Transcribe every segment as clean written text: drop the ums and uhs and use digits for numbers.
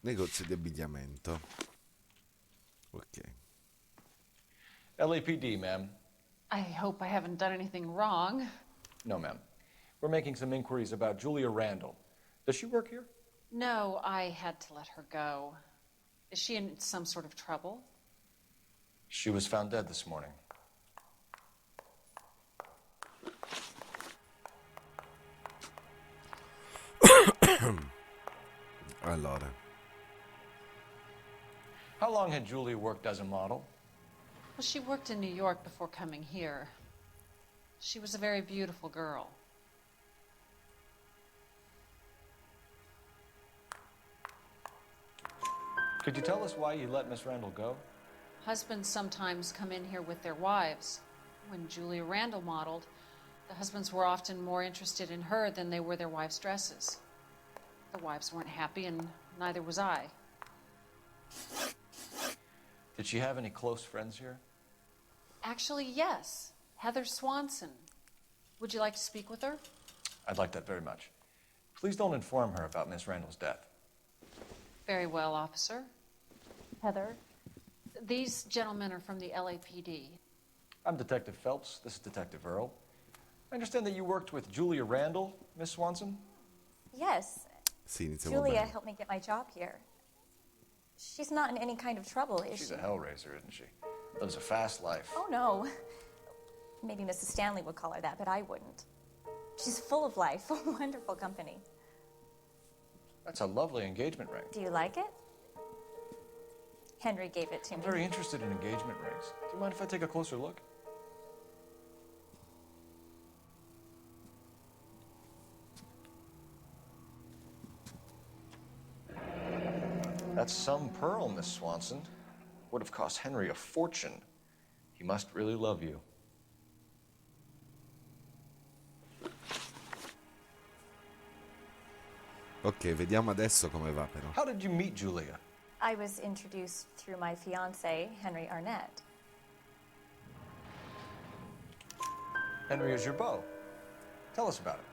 Negozio di abbigliamento. Ok. LAPD, ma'am. I hope I haven't done anything wrong. No, ma'am. We're making some inquiries about Julia Randall. Does she work here? No, I had to let her go. Is she in some sort of trouble? She was found dead this morning. Allora, How long had Julia worked as a model? Well, she worked in New York before coming here. She was a very beautiful girl. Could you tell us why you let Miss Randall go? Husbands sometimes come in here with their wives. When Julia Randall modeled, the husbands were often more interested in her than they were their wives' dresses. The wives weren't happy, and neither was I. Did she have any close friends here? Actually, yes. Heather Swanson. Would you like to speak with her? I'd like that very much. Please don't inform her about Miss Randall's death. Very well, officer. Heather, these gentlemen are from the LAPD. I'm Detective Phelps. This is Detective Earl. I understand that you worked with Julia Randall, Miss Swanson? Yes. sì, iniziamo Julia bene. helped me get my job here. She's not in any kind of trouble, is She's she? a hellraiser, isn't she? Lives a fast life. Oh, no. Maybe Mrs. Stanley would call her that, but I wouldn't. She's full of life, wonderful company. That's a lovely engagement ring. Do you like it? Henry gave it to I'm me. very interested in engagement rings. Do you mind if I take a closer look? That's some pearl, Miss Swanson. Would have cost Henry a fortune. He must really love you. Ok, vediamo adesso come va però. How did you meet Julia? I was introduced through my fiance, Henry Arnett. Henry is your beau. Tell us about it.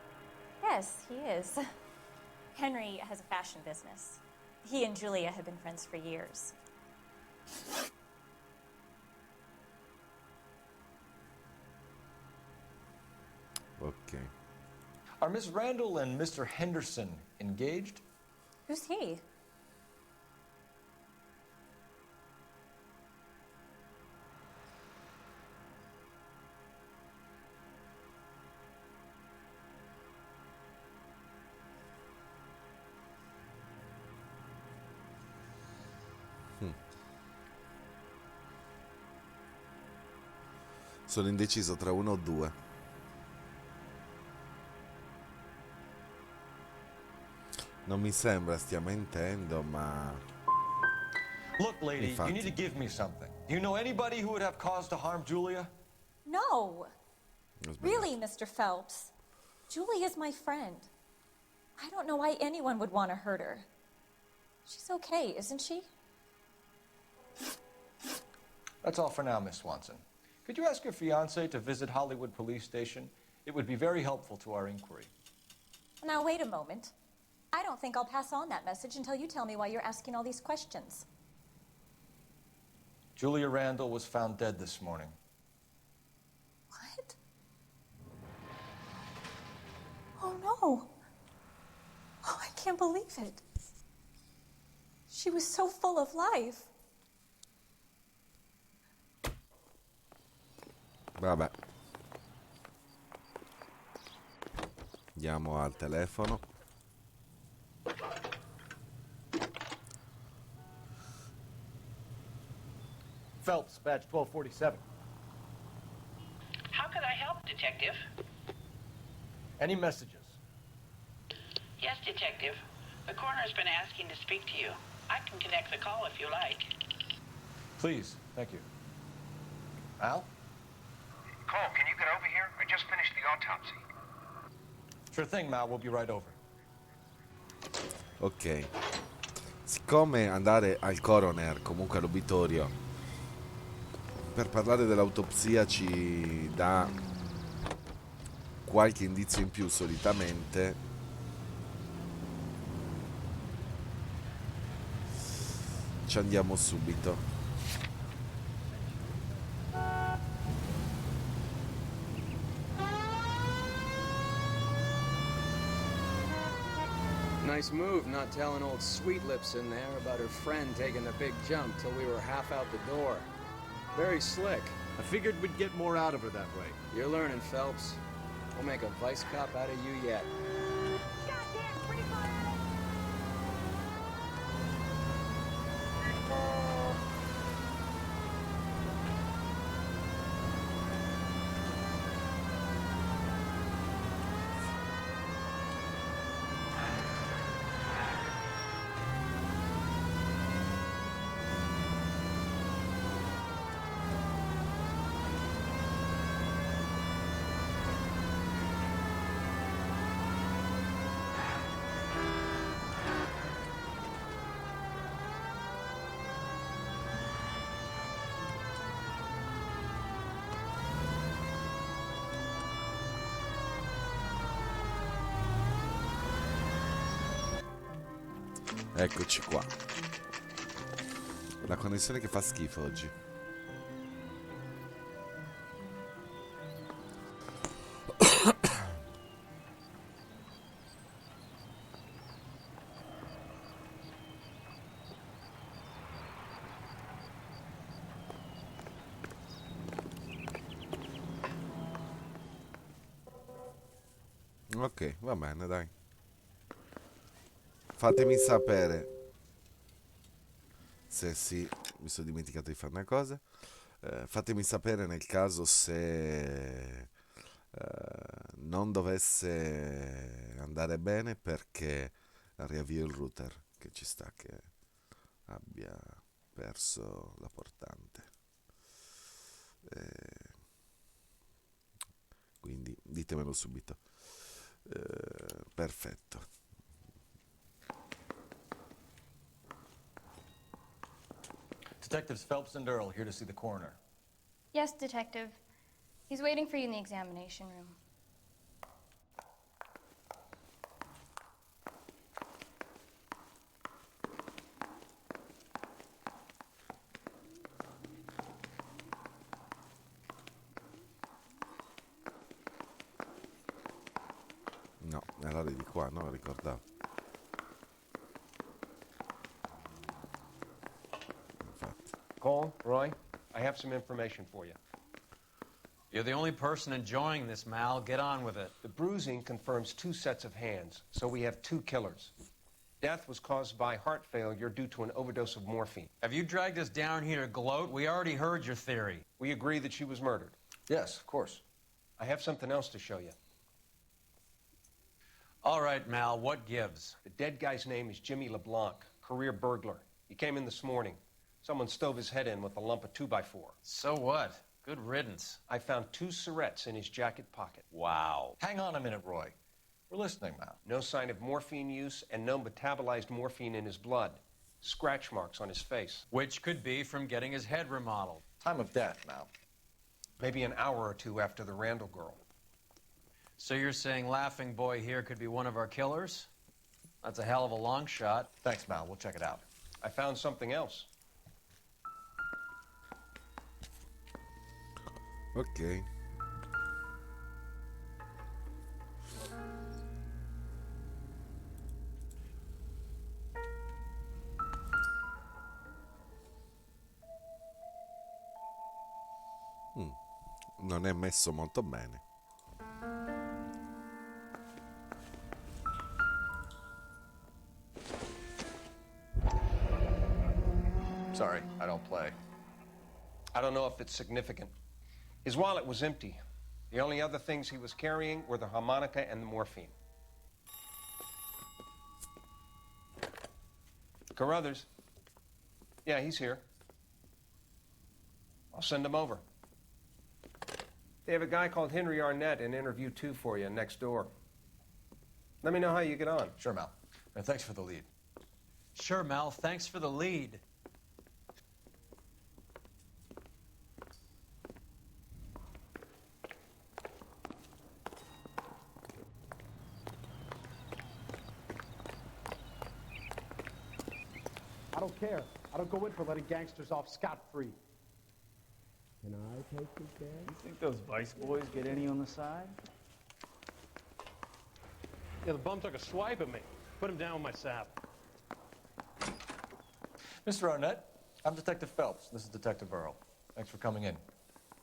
Yes, he is. Henry has a fashion business. He and Julia have been friends for years. Ok. Are Miss Randall and Mr. Henderson engaged? Who's he? Sono indeciso tra uno o due. Non mi sembra stia mentendo, ma... Look, lady, you need to Infatti. give me something. Do you know anybody who would have cause to harm Julia? No. Ho sbagliato. Really, Mr. Phelps. Julie is my friend. I don't know why anyone would want to hurt her. She's okay, isn't she? That's all for now, Miss Swanson. Could you ask your fiancé to visit Hollywood Police Station? It would be very helpful to our inquiry. Now, wait a moment. I don't think I'll pass on that message until you tell me why you're asking all these questions. Julia Randall was found dead this morning. What? Oh, no. Oh, I can't believe it. She was so full of life. Vabbè. Andiamo al telefono. Phelps, badge 1247. How can I help, Detective? Any messages? Yes, Detective. The coroner's been asking to speak to you. I can connect the call if you like. Please, thank you. Al? Cole, can you get over here? I just finished the autopsy. Sure thing, Mal. We'll be right over. Ok. Siccome andare al coroner, comunque all'obitorio, per parlare dell'autopsia ci dà qualche indizio in più solitamente, ci andiamo subito. Nice move not telling old Sweet Lips in there about her friend taking the big jump till we were half out the door. Very slick. I figured we'd get more out of her that way. You're learning, Phelps. We'll make a vice cop out of you yet. Eccoci qua. La connessione che fa schifo oggi. Ok, va bene, dai. Fatemi sapere se sì, mi sono dimenticato di fare una cosa. Fatemi sapere nel caso se non dovesse andare bene, perché riavvio il router, che ci sta che abbia perso la portante. Quindi ditemelo subito. Perfetto. Detectives Phelps and Earl here to see the coroner. Yes, Detective. He's waiting for you in the examination room. No, era di qua, no? Ricordavo. Infatti. Cole, Roy, I have some information for you. You're the only person enjoying this, Mal. Get on with it. The bruising confirms 2 sets of hands, so we have 2 killers. Death was caused by heart failure due to an overdose of morphine. Have you dragged us down here to gloat? We already heard your theory. We agree that she was murdered. Yes, of course. I have something else to show you. All right, Mal, what gives? The dead guy's name is Jimmy LeBlanc, career burglar. He came in this morning. Someone stove his head in with a lump of 2x4. So what? Good riddance. I found 2 Syrettes in his jacket pocket. Wow. Hang on a minute, Roy. We're listening now. No sign of morphine use and no metabolized morphine in his blood. Scratch marks on his face. Which could be from getting his head remodeled. Time of death now. Maybe an hour or 2 after the Randall girl. So you're saying Laughing Boy here could be one of our killers? That's a hell of a long shot. Thanks, Mal. We'll check it out. I found something else. Ok. Non è messo molto bene. Sorry, I don't play. I don't know if it's significant. His wallet was empty. The only other things he was carrying were the harmonica and the morphine. Carruthers. Yeah, he's here. I'll send him over. They have a guy called Henry Arnett in interview 2 for you next door. Let me know how you get on. Sure, Mal. And thanks for the lead. Sure, Mal. Thanks for the lead. I don't care. I don't go in for letting gangsters off scot-free. Can I take this gas? You think those Vice boys get any on the side? Yeah, the bum took a swipe at me. Put him down with my sap. Mr. Arnett, I'm Detective Phelps. This is Detective Earl. Thanks for coming in.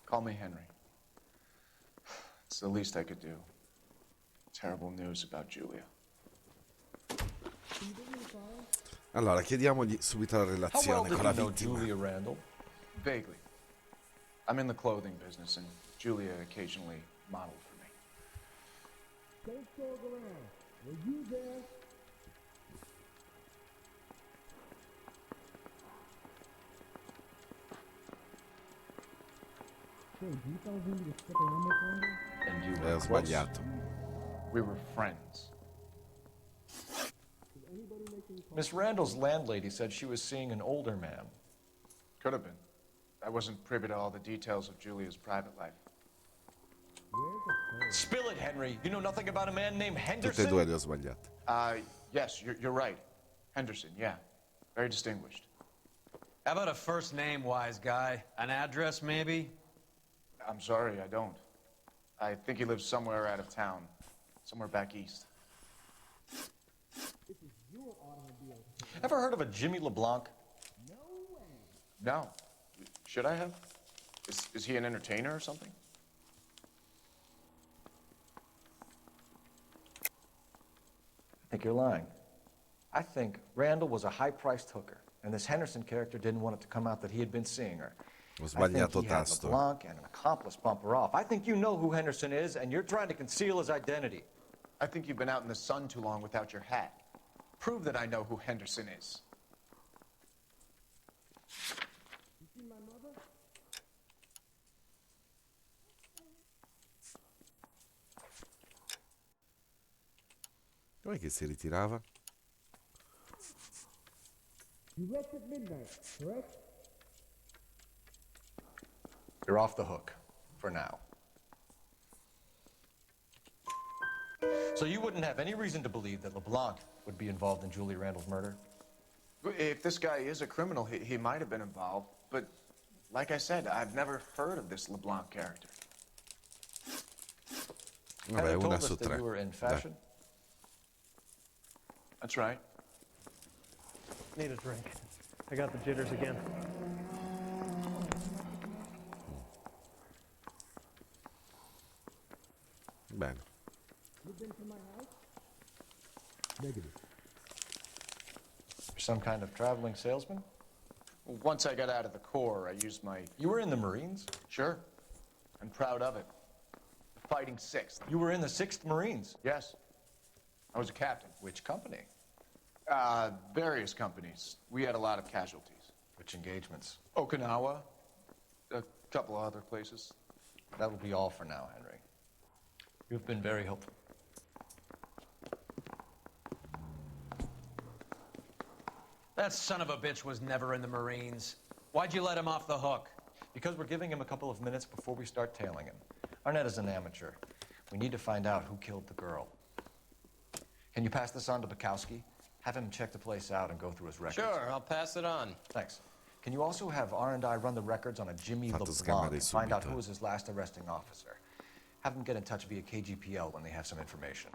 Call me Henry. It's the least I could do. Terrible news about Julia. Allora, chiediamogli subito la How well relazione did con la you know vittima. Julia Randall? Vaguely. I'm in the clothing business, and Julia occasionally modeled for me. Don't talk around. Were you there? And you Ho were close. sbagliato. We were friends. Miss Randall's landlady said she was seeing an older man. Could have been. I wasn't privy to all the details of Julia's private life. Spill it, Henry. You know nothing about a man named Tutte e Henderson? due le ho sbagliate. Yes, you're right. Henderson, yeah. Very distinguished. How about a first name, wise guy? An address, maybe? I'm sorry, I don't. I think he lives somewhere out of town. Somewhere back east. Ever heard of a Jimmy LeBlanc? No way. No. Should I have? Is he an entertainer or something? I think you're lying. I think Randall was a high-priced hooker, and this Henderson character didn't want it to come out that he had been seeing her. Ho I think sbagliato he had tasto. LeBlanc and an accomplice bump her off. I think you know who Henderson is, and you're trying to conceal his identity. I think you've been out in the sun too long without your hat. Prove that I know who Henderson is. You see my mother? Com'è che si ritirava? You left at midnight, correct? You're off the hook, for now. So you wouldn't have any reason to believe that LeBlanc would be involved in Julie Randall's murder? If this guy is a criminal, he might have been involved. But like I said, I've never heard of this LeBlanc character. Vabbè, Heather told una us su that tre. you were in Dai. fashion. That's right. Need a drink. I got the jitters again. Bene. You been to my house? Negative. You're some kind of traveling salesman? Once I got out of the Corps, I used my... You were in the Marines? Sure. I'm proud of it. The Fighting Sixth. You were in the 6th Marines? Yes. I was a captain. Which company? Various companies. We had a lot of casualties. Which engagements? Okinawa. A couple of other places. That will be all for now, Henry. You've been very helpful. That son of a bitch was never in the Marines. Why'd you let him off the hook? Because we're giving him a couple of minutes before we start tailing him. Arnett is an amateur. We need to find out who killed the girl. Can you pass this on to Bukowski? Have him check the place out and go through his records. Sure, I'll pass it on. Thanks. Can you also have R&I run the records on a Jimmy Fatto LeBlanc scammare and find out subito. who was his last arresting officer? Have them get in touch via KGPL when they have some information.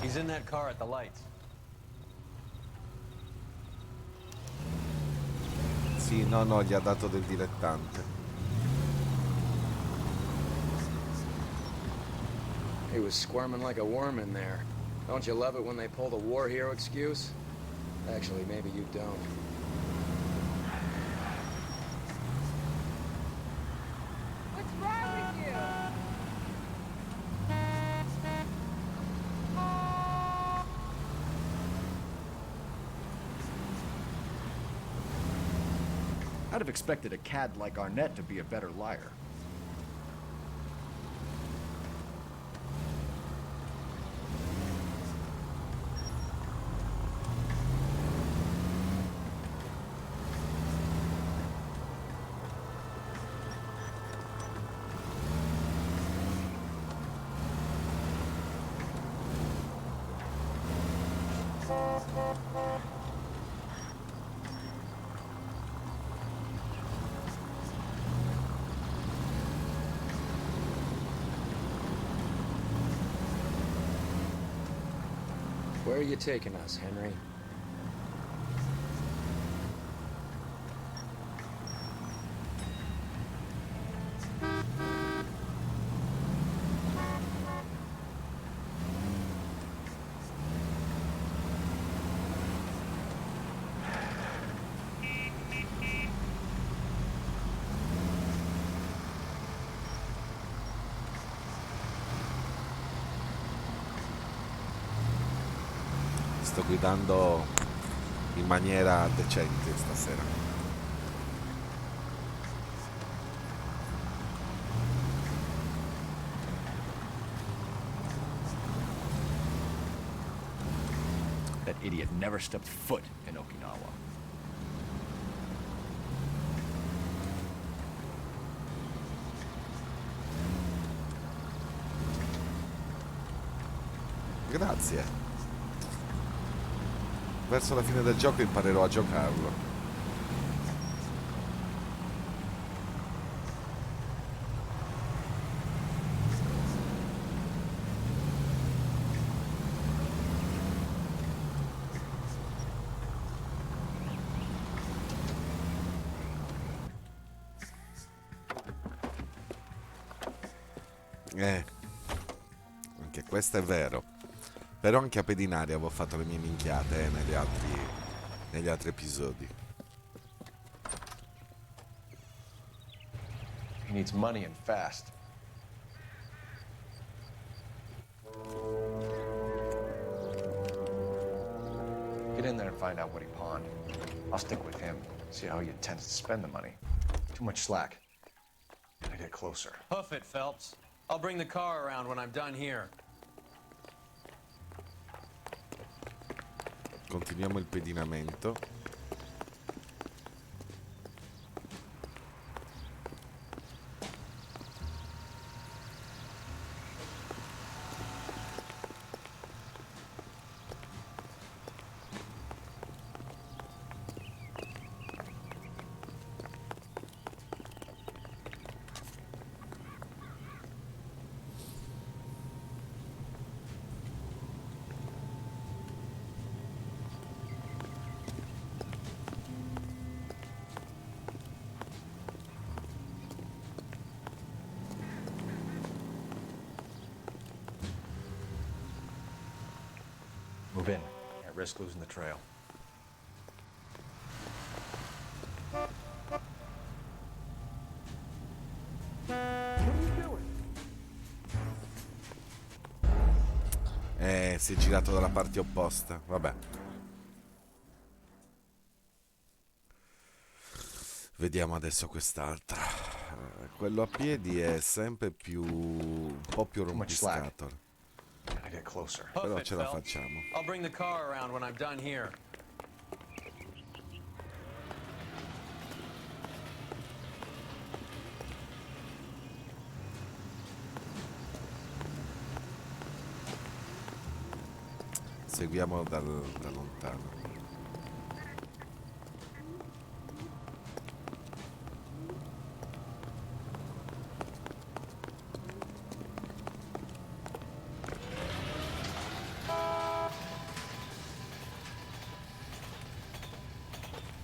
He's in that car at the lights. Sì, no, gli ha dato del dilettante. He was squirming like a worm in there. Don't you love it when they pull the war hero excuse? Actually, maybe you don't. What's wrong with you? I'd have expected a cad like Arnett to be a better liar. Where are you taking us, Henry? Sto guidando in maniera decente stasera. That idiot never stepped foot in Okinawa. Grazie. Verso la fine del gioco imparerò a giocarlo. Anche questo è vero. Però anche a pedinare avevo fatto le mie minchiate negli altri episodi. He needs money and fast. Get in there and find out what he pawned. I'll stick with him, see how he intends to spend the money. Too much slack. Gotta get closer. Hoof it, Phelps. I'll bring the car around when I'm done here. Continuiamo il pedinamento. Move in. Can't risk losing the trail. Si è girato dalla parte opposta. Vabbè. Vediamo adesso quest'altra. Quello a piedi è sempre più un po' più rompiscatole. Però ce la facciamo. I'll bring the car around when I'm done here. Seguiamo da lontano.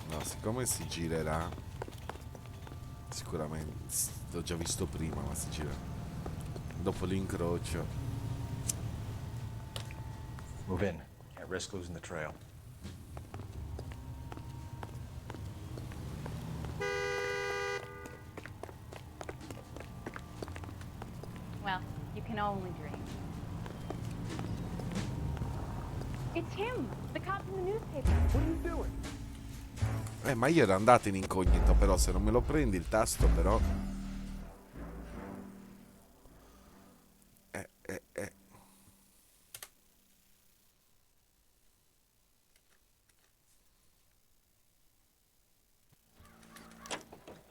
No, siccome si girerà, sicuramente l'ho già visto prima, ma si gira dopo l'incrocio. Move in. Can't risk losing the trail. Well, you can only dream. It's him, the cop from the newspaper. What are you doing? Ma io ero andato in incognito, però se non me lo prendi il tasto, però...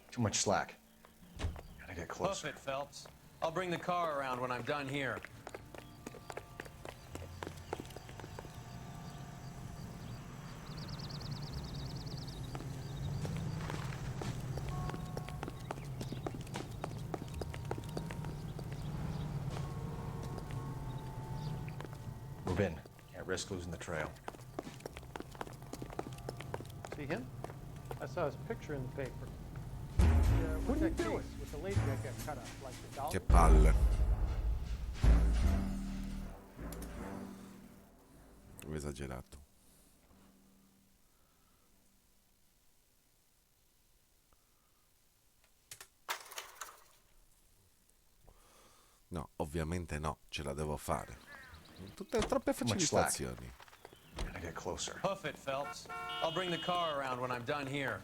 Too much slack. Gotta get closer. Hoof it, Phelps. I'll bring the car around when I'm done here. At risk losing the trail. See him? I saw his picture in the paper. What are you doing? With the lady that got cut off, like the doll? Che palle. Ho esagerato. No, ovviamente no, ce la devo fare. Tutte troppe facilitazioni. Gotta get closer. Hoof it, Phelps. I'll bring the car around when I'm done here.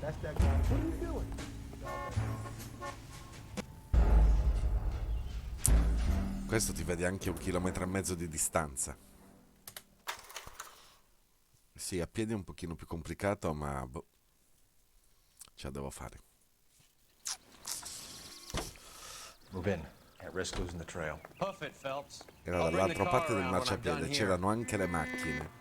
That's that guy. What are you doing? Questo ti vedi anche a 1,5 km di distanza. Sì, a piedi è un pochino più complicato, ma boh, ce la devo fare. Move in. At risk losing the trail. Hoof it, Phelps. Era I'll bring the dall'altra car parte del around when I'm marciapiede, done here. c'erano anche le macchine.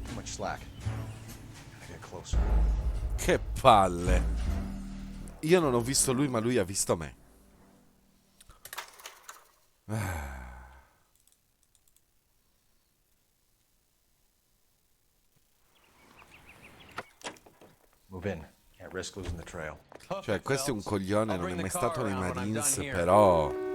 Too much slack. Gotta get closer. Che palle. Io non ho visto lui, ma lui ha visto me. Move in. At risk losing the trail. Cioè, questo è un coglione, non è mai stato nei Marines, però...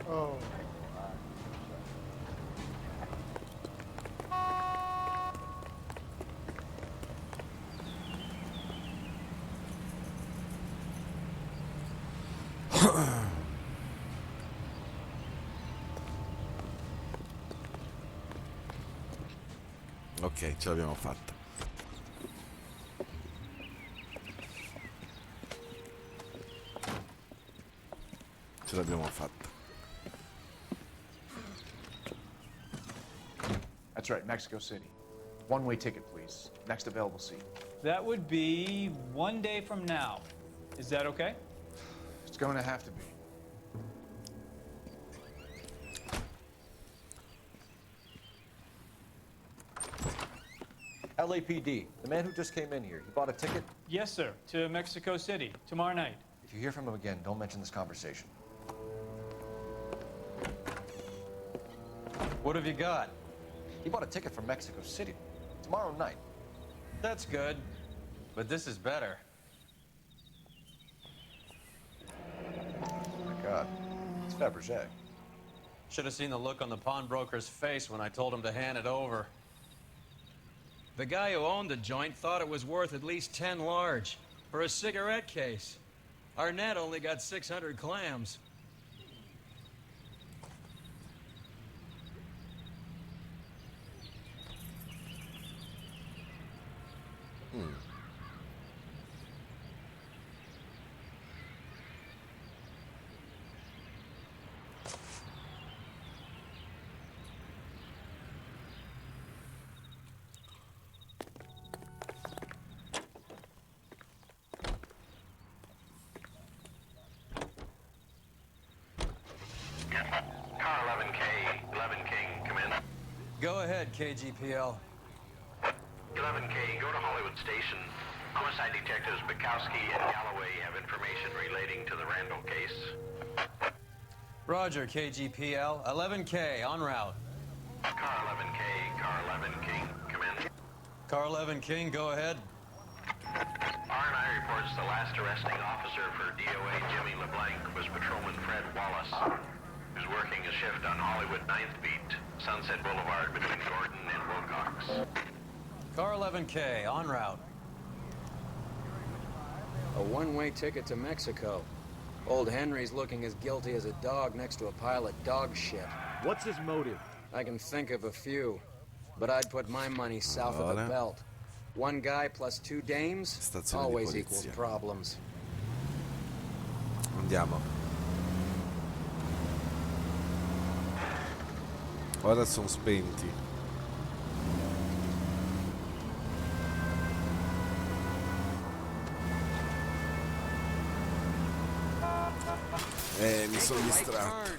Oh. Ok, ce l'abbiamo fatta. Ce l'abbiamo fatta. That's right, Mexico City. One-way ticket, please. Next available seat. That would be 1 day from now. Is that okay? It's going to have to be. LAPD, the man who just came in here, he bought a ticket? Yes, sir. To Mexico City, tomorrow night. If you hear from him again, don't mention this conversation. What have you got? He bought a ticket for Mexico City tomorrow night. That's good. But this is better. My God, it's Fabergé. Should have seen the look on the pawnbroker's face when I told him to hand it over. The guy who owned the joint thought it was worth at least 10 large for a cigarette case. Arnett only got 600 clams. Car 11K, 11 King, come in. Go ahead, KGPL. 11K, go to Hollywood Station. Homicide detectives Bukowski and Galloway have information relating to the Randall case. Roger, KGPL. 11K, en route. Car 11K, car 11 King, come in. Car 11 King, go ahead. R&I reports the last arresting officer for DOA Jimmy LeBlanc was Patrolman Fred Wallace, who's working a shift on Hollywood 9th Beat, Sunset Boulevard between Gordon and Wilcox. Car 11K, en route. A one-way ticket to Mexico. Old Henry's looking as guilty as a dog next to a pile of dog shit. What's his motive? I can think of a few, but I'd put my money south of the belt. One guy plus two dames Stazione di always polizia. equals problems. Andiamo. Ora sono spenti. Mi sono distratto.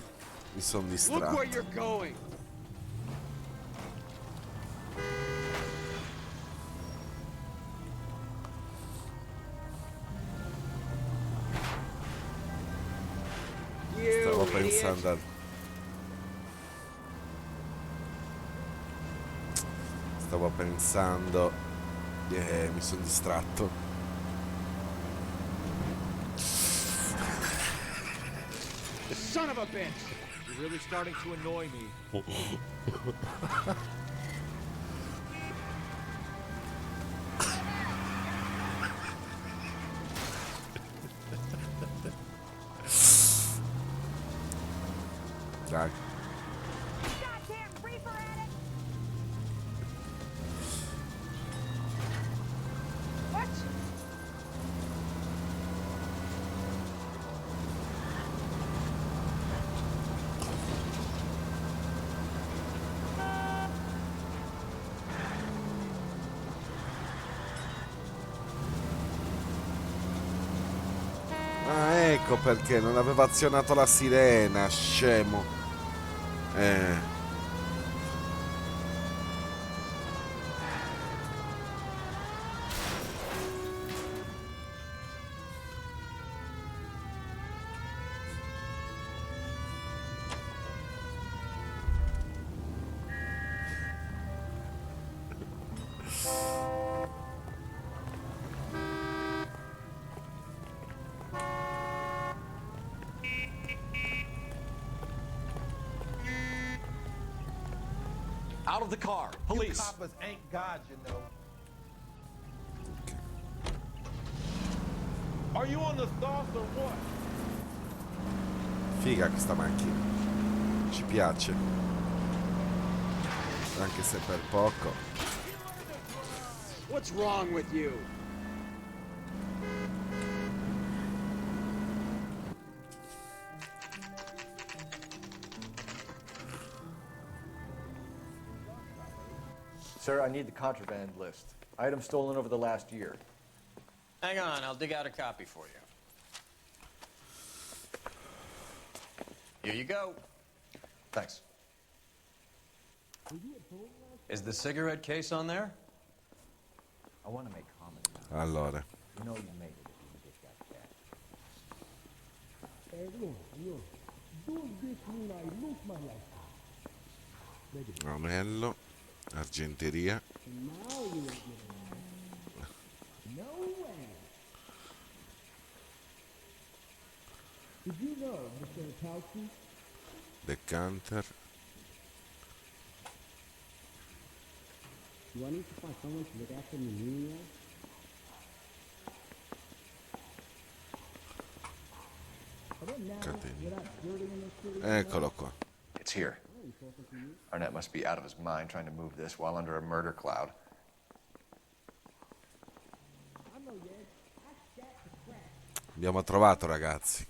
Mi sono Look where distratto. you're going. Stavo pensando Stavo pensando. Mi sono distratto. The son of a bitch! You're really starting to annoy me. Dai. Goddamn reaper addict! ecco perché non aveva azionato la sirena, scemo. Out of the car. Police. You coppers ain't God, you know. Are you on the sauce or what? Figa questa macchina. Ci piace. Anche se per poco. What's wrong with you? Sir, I need the contraband list. Items stolen over the last year. Hang on, I'll dig out a copy for you. Here you go. Thanks. Is the cigarette case on there? I want to make comment. Allora. You know you made it if you just got cash. Anello. Argenteria. Did you know, Mr. Phelps? Decanter. Do I need to find someone to look after me meanwhile? Eccolo qua. It's here. Arnett must be out of his mind trying to move this while under a murder cloud. Abbiamo trovato, ragazzi.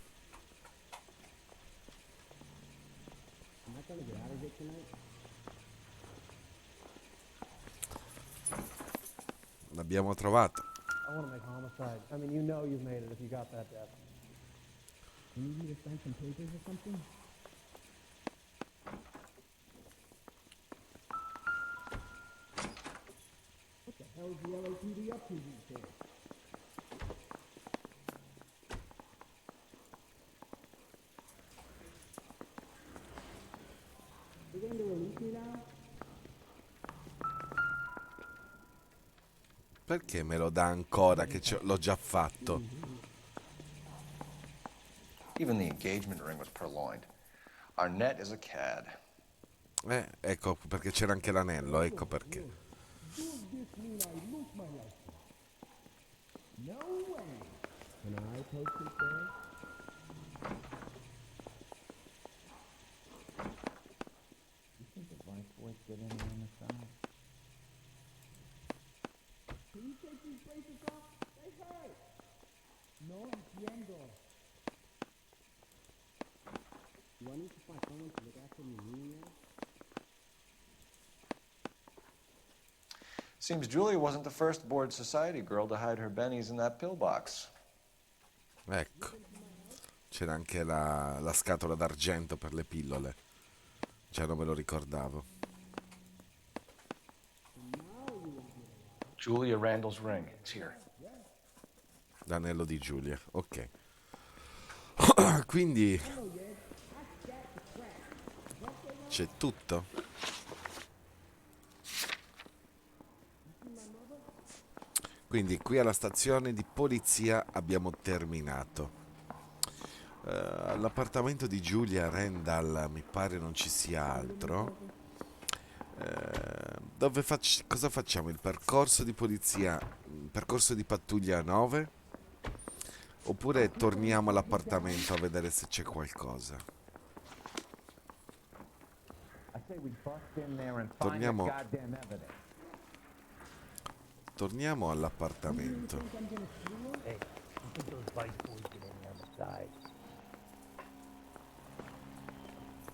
L'abbiamo trovato. I want to make homicide. I mean, you know you've made it if you got that death. You need me to sign some papers or something? What the hell is the LAPD up to these days? You're going to release me now? Perché me lo dà ancora che l'ho già fatto? Even the engagement ring was purloined. Arnett is a cad. Ecco perché c'era anche l'anello, ecco perché. No way! Can I post it there? You think the vice boys get in on the side? Can you take these braces off? They hurt! No entiendo. Do I need to find someone to look after me meanwhile? Seems Julia wasn't the first bored society girl to hide her bennies in that pillbox. Ecco. C'era anche la scatola d'argento per le pillole. Già non me lo ricordavo. Julia Randall's ring. It's here. L'anello di Giulia, ok. Quindi c'è tutto. Quindi qui alla stazione di polizia abbiamo terminato. All'appartamento di Julia Randall mi pare non ci sia altro. Cosa facciamo? Il percorso di polizia, il percorso di pattuglia 9? Oppure torniamo all'appartamento a vedere se c'è qualcosa? Torniamo all'appartamento. Hey, you think those vice boys get in on the side?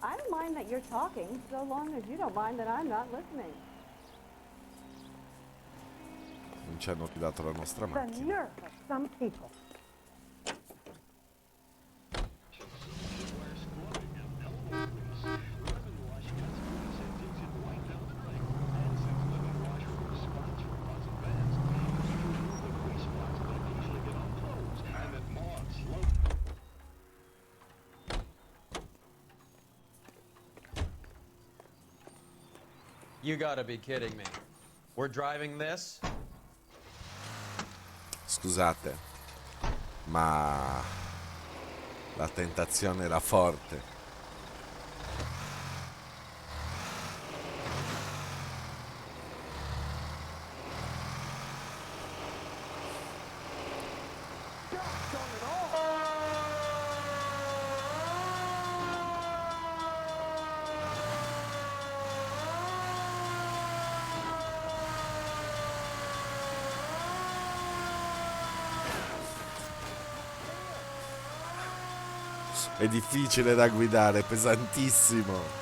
I don't mind that you're talking, so long as you don't mind that I'm not listening. Non ci hanno dato la nostra The macchina. nerve of some people. You gotta be kidding me. We're driving this? Scusate, ma la tentazione era forte. È difficile da guidare, è pesantissimo.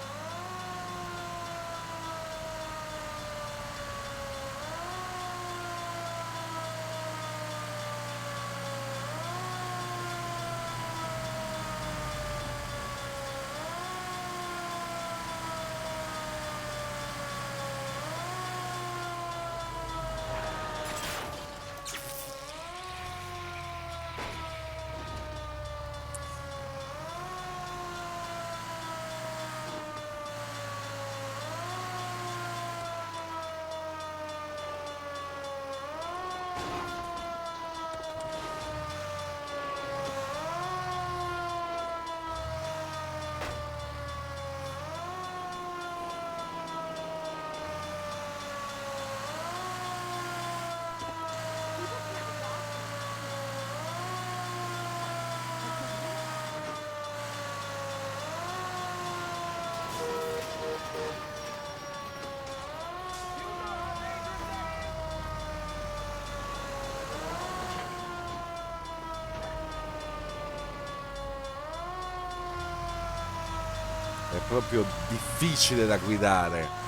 È proprio difficile da guidare.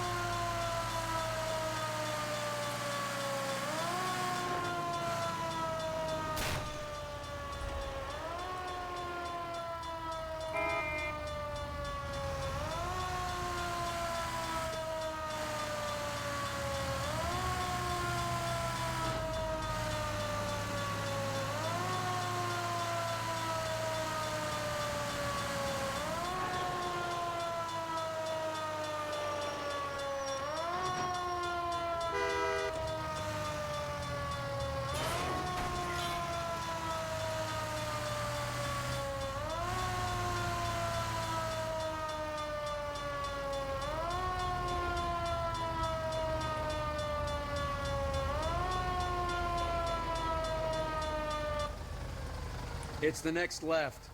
It's the next left.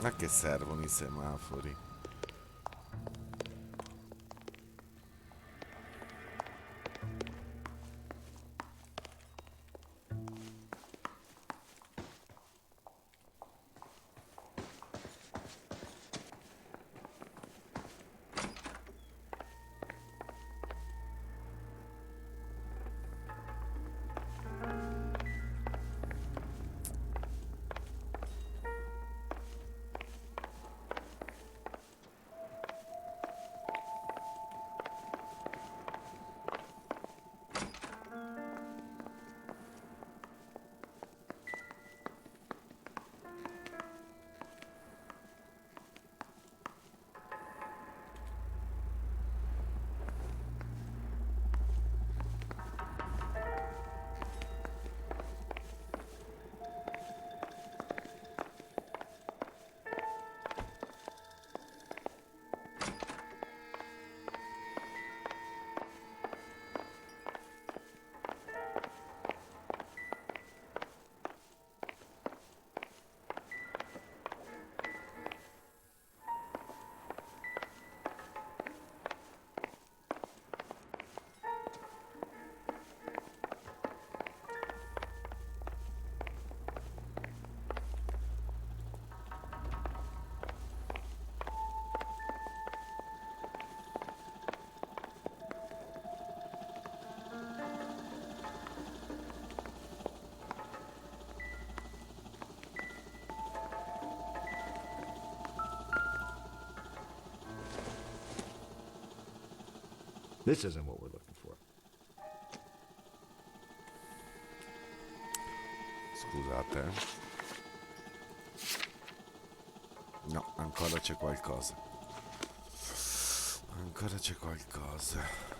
A che servono i semafori? This isn't what we're looking for. Scusate. No, ancora c'è qualcosa. Ancora c'è qualcosa.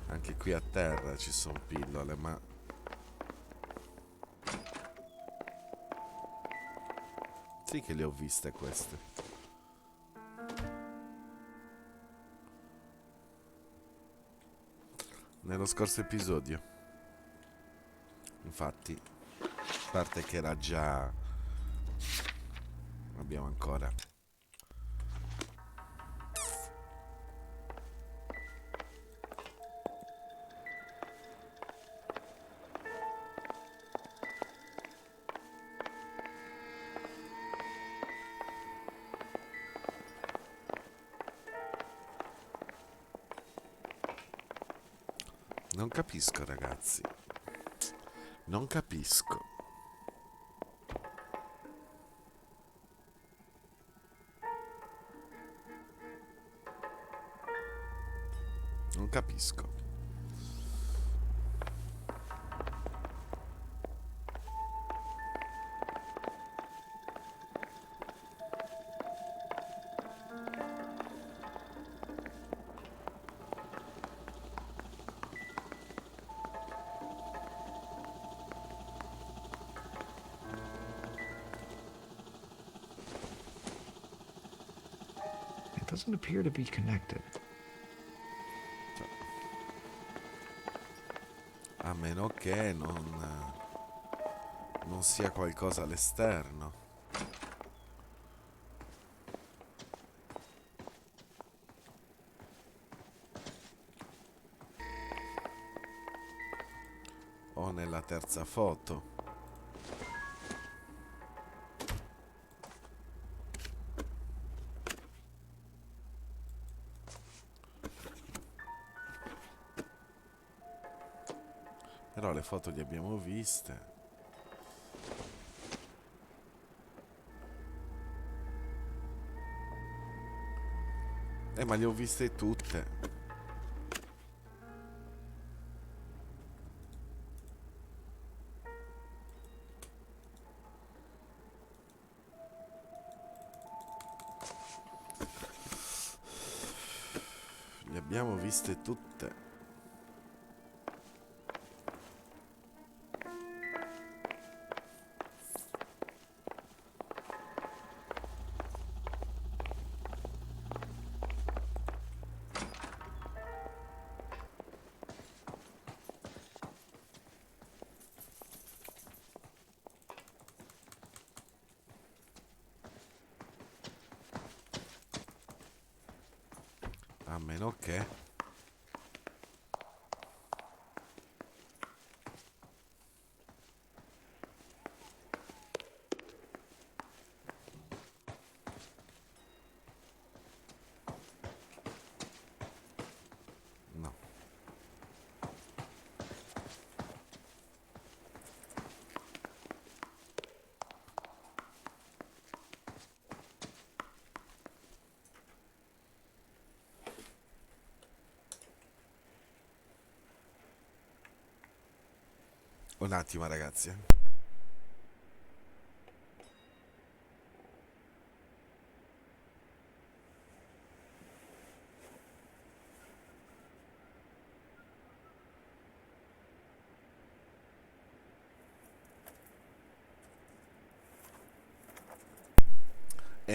Anche qui a terra ci sono pillole, ma sì che le ho viste queste. Nello scorso episodio. Infatti, a parte che era già... Abbiamo ancora... Non capisco, ragazzi. Non capisco. Non capisco. It doesn't appear to be connected. A meno che non sia qualcosa all'esterno. O nella terza foto. Però le foto le abbiamo viste. Ma le ho viste tutte. Le abbiamo viste tutte. A meno che... No. Un attimo, ragazzi.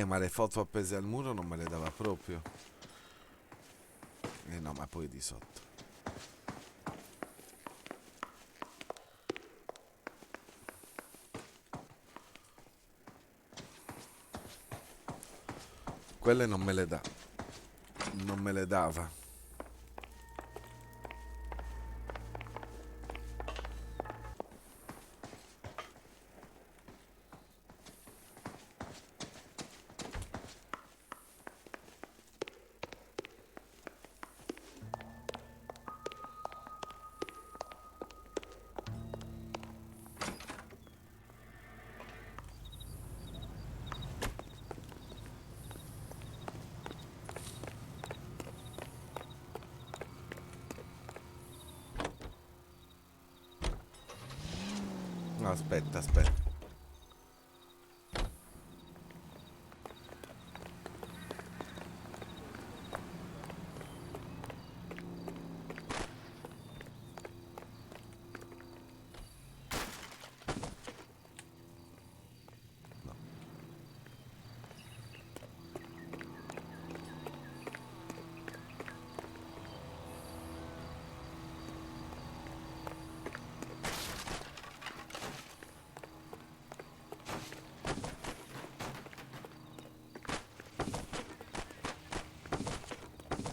Ma le foto appese al muro non me le dava proprio. No, ma poi di sotto. Quelle non me le dà. Non me le dava. No, aspetta, aspetta.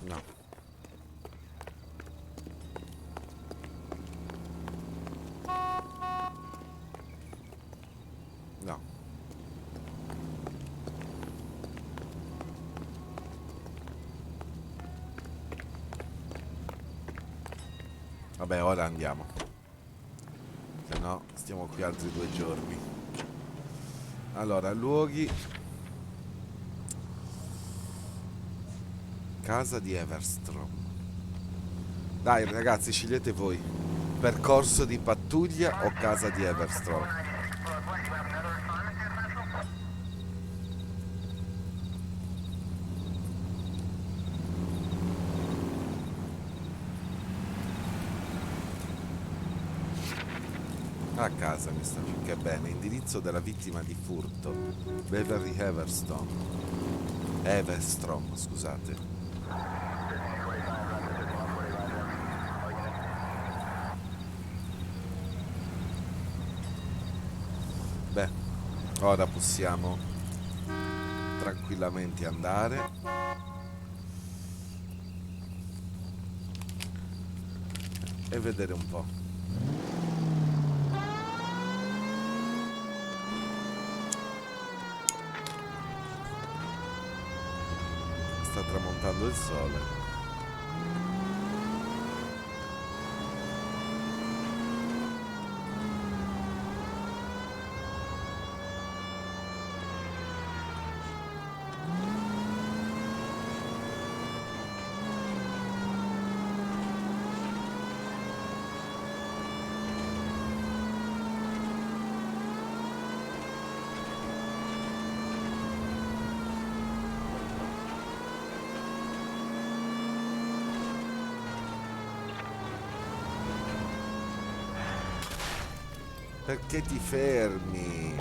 No. No. Vabbè, ora andiamo. Se no, stiamo qui altri 2 giorni. Allora, luoghi. Casa di Everstrom. Dai, ragazzi, scegliete voi. Percorso di pattuglia o casa di Everstrom? A casa mi sta più che bene. Indirizzo della vittima di furto. Beverly Everstrom, scusate. Beh, ora possiamo tranquillamente andare. E vedere un po'. Sta tramontando il sole. Perché ti fermi?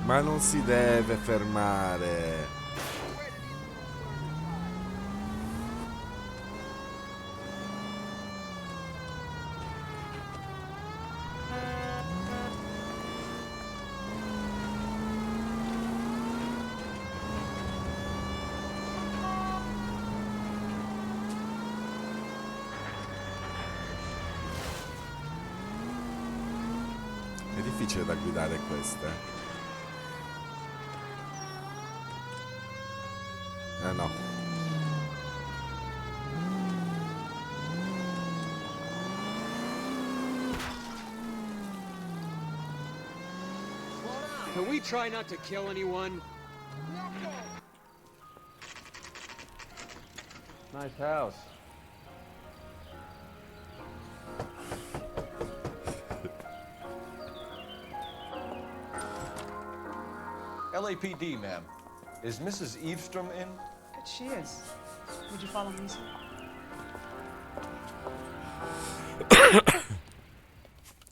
Ma non si deve fermare. È difficile da guidare questa. No. Can we try not to kill anyone? Nice house. LAPD, ma'am. Is Mrs. Eavestrom in? But she is. Would you follow me, sir?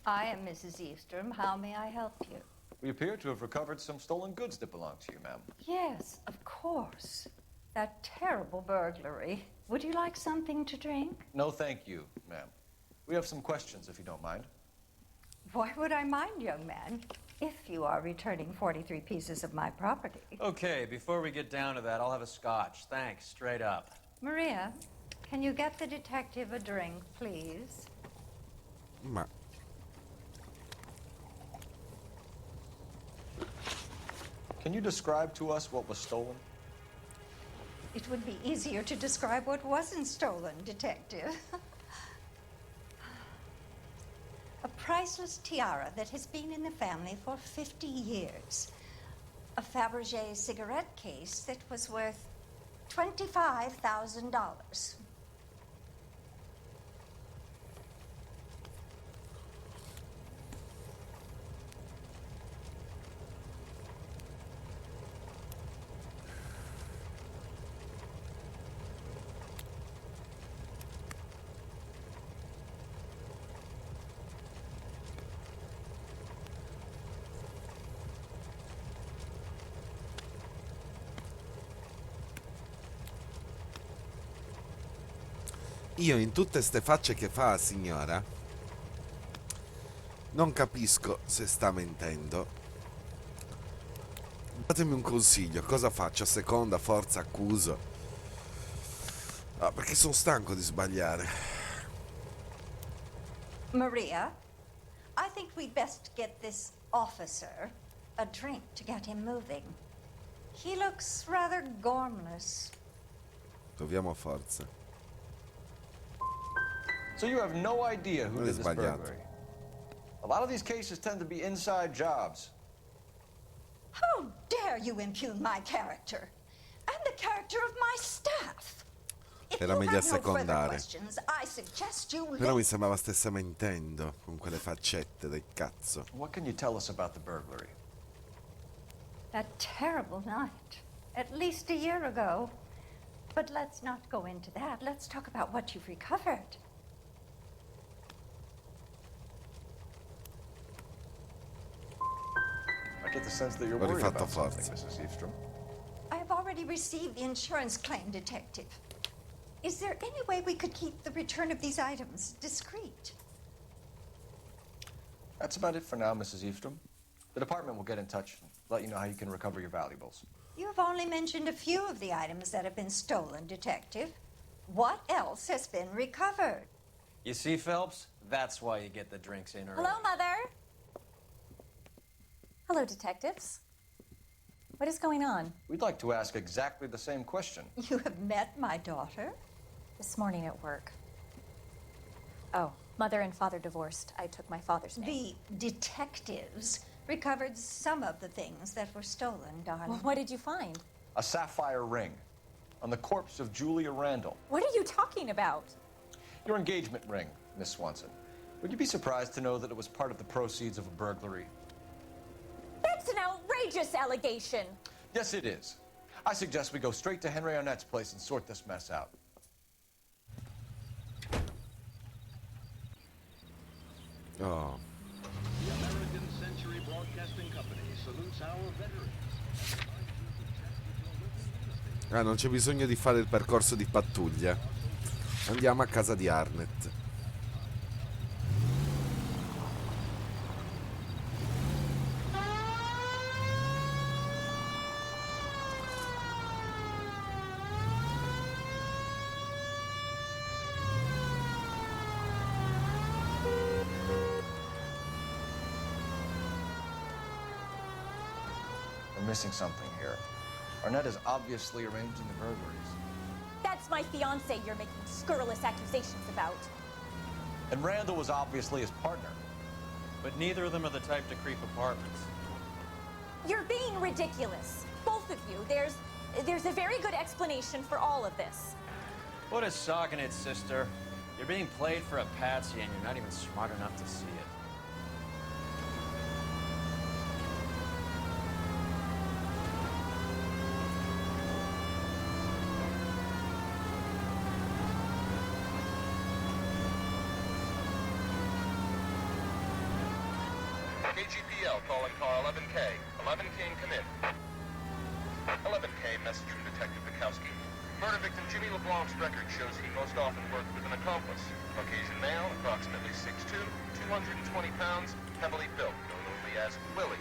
I am Mrs. Eavestrom. How may I help you? We appear to have recovered some stolen goods that belong to you, ma'am. Yes, of course. That terrible burglary. Would you like something to drink? No, thank you, ma'am. We have some questions, if you don't mind. Why would I mind, young man, if you are returning 43 pieces of my property? Okay, before we get down to that, I'll have a scotch. Thanks, straight up. Maria, can you get the detective a drink, please? Ma Can you describe to us what was stolen? It would be easier to describe what wasn't stolen, Detective. A priceless tiara that has been in the family for 50 years. A Fabergé cigarette case that was worth $25,000. Io in tutte ste facce che fa, signora, non capisco se sta mentendo. Datemi un consiglio, cosa faccio? Seconda, forza, accuso? Ah, perché sono stanco di sbagliare. Maria, I think we'd best get this officer a drink to get him moving. He looks rather gormless. Proviamo forza. So you have no idea who Non è did this sbagliato. burglary? A lot of these cases tend to be inside jobs. How dare you impugn my character and the character of my staff? If Era you meglio have no further assecondare. questions, I suggest you Però mi sembrava stesse mentendo con quelle faccette del cazzo. What can you tell us about the burglary? That terrible night, at least a year ago. But let's not go into that. Let's talk about what you've recovered. I get the sense that you're L'ho worried rifatto about something, forza. Mrs. Eastrom. I have already received the insurance claim, Detective. Is there any way we could keep the return of these items discreet? That's about it for now, Mrs. Eastrom. The department will get in touch and let you know how you can recover your valuables. You have only mentioned a few of the items that have been stolen, Detective. What else has been recovered? You see, Phelps? That's why you get the drinks in early. Hello, Mother. Hello, detectives. What is going on? We'd like to ask exactly the same question. You have met my daughter? This morning at work. Oh, mother and father divorced. I took my father's name. The detectives recovered some of the things that were stolen, darling. Well, what did you find? A sapphire ring on the corpse of Julia Randall. What are you talking about? Your engagement ring, Miss Swanson. Would you be surprised to know that it was part of the proceeds of a burglary? That's an outrageous allegation. Yes, it is. I suggest we go straight to Henry Arnett's place and sort this mess out. Oh. The American Century Broadcasting Company salutes our veterans. Ah, non c'è bisogno di fare il percorso di pattuglia. Andiamo a casa di Arnett. We're missing something here. Arnett is obviously arranging the burglaries. That's my fiance you're making scurrilous accusations about. And Randall was obviously his partner. But neither of them are the type to creep apartments. You're being ridiculous. Both of you. There's a very good explanation for all of this. What is socking it, sister? You're being played for a patsy and you're not even smart enough to see it. KGPL calling car 11K. 11 King, come in. 11K, message from Detective Bukowski. Murder victim Jimmy LeBlanc's record shows he most often worked with an accomplice. Caucasian male, approximately 6'2", 220 pounds, heavily built, known only as Willie.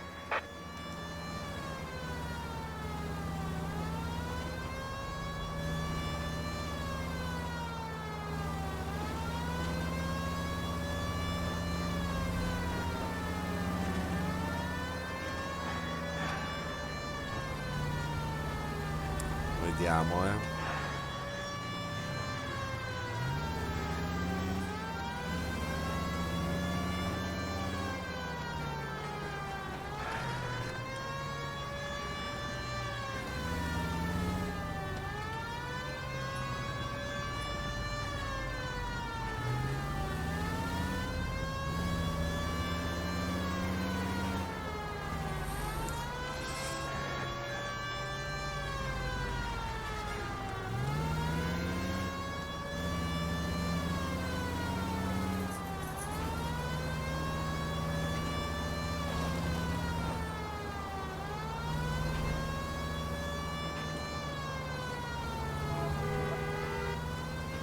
Vediamo,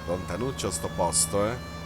Lontanuccio sto posto,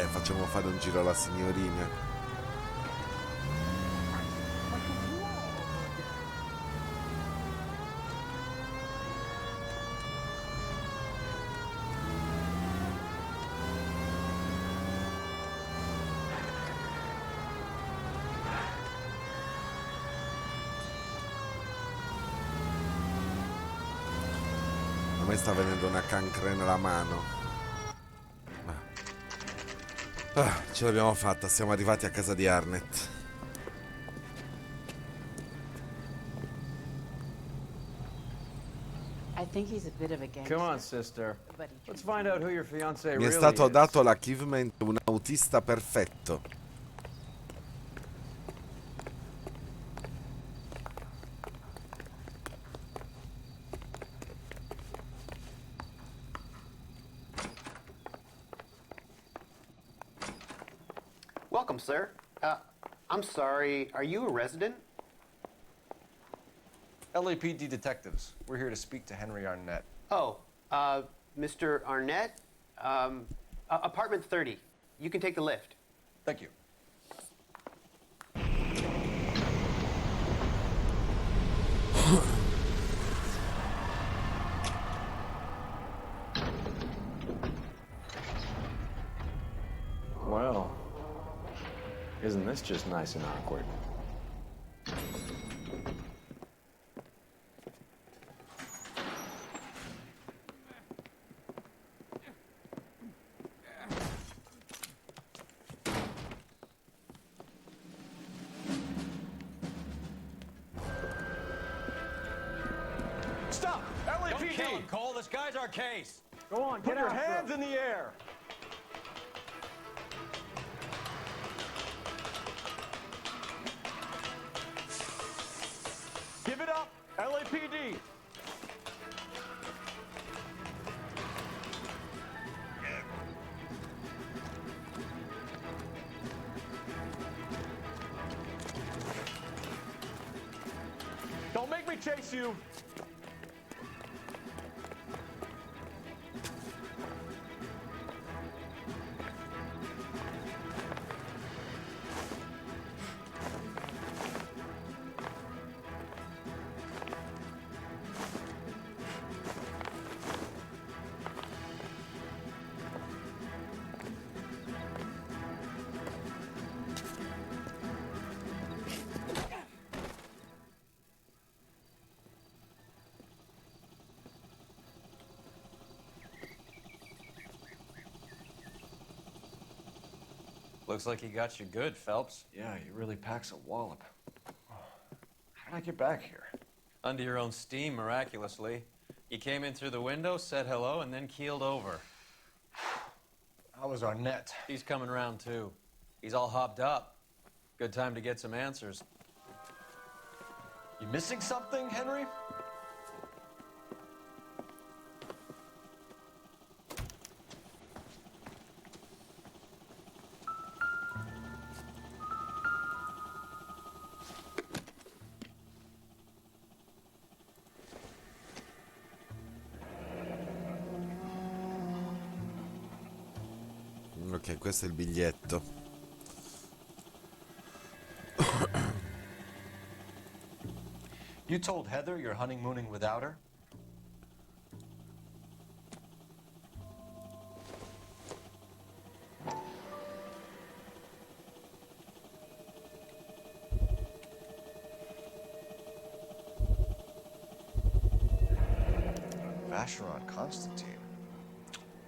Facciamo fare un giro alla signorina. A me sta venendo una cancre nella mano. Ce l'abbiamo fatta, siamo arrivati a casa di Arnett. I think he's a bit of a gangster. Come on, sister. Let's find out who your fiancé Mi really è stato is. dato l'achievement un autista perfetto. Welcome, sir. I'm sorry, are you a resident? LAPD detectives. We're here to speak to Henry Arnett. Oh, Mr. Arnett? Apartment 30. You can take the lift. Thank you. Well, isn't this just nice and awkward? Stop! LAPD! Don't kill him, Cole. This guy's our case. Go on, Put get your out, hands in the air! Give it up, LAPD! Don't make me chase you! Looks like he got you good, Phelps. Yeah, he really packs a wallop. How did I get back here? Under your own steam, miraculously. You came in through the window, said hello, and then keeled over. How was Arnett? He's coming round, too. He's all hopped up. Good time to get some answers. You missing something, Henry? Ok, questo è il biglietto. You told Heather you're honeymooning without her? Vacheron Constantine.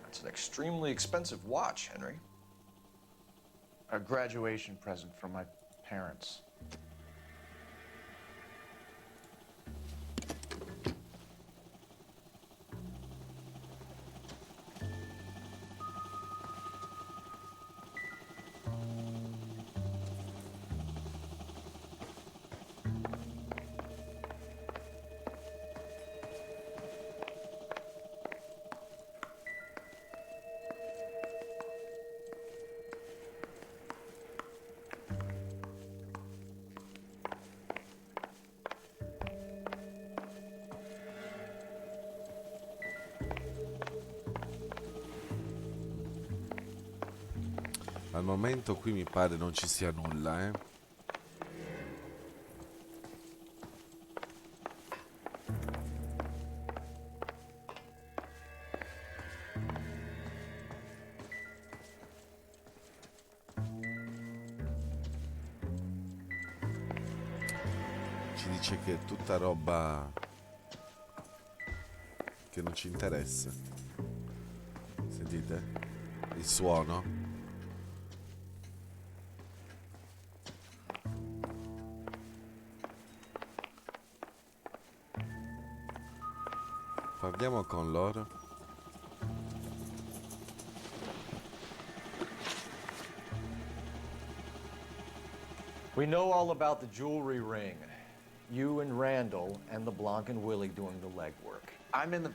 That's an extremely expensive watch, Henry. A graduation present from my parents. Al momento qui mi pare non ci sia nulla, eh. Ci dice che è tutta roba che non ci interessa. Sentite? Il suono. Parliamo con loro. We know all about the jewelry ring. You and Randall and LeBlanc and Willie doing the legwork. I'm in the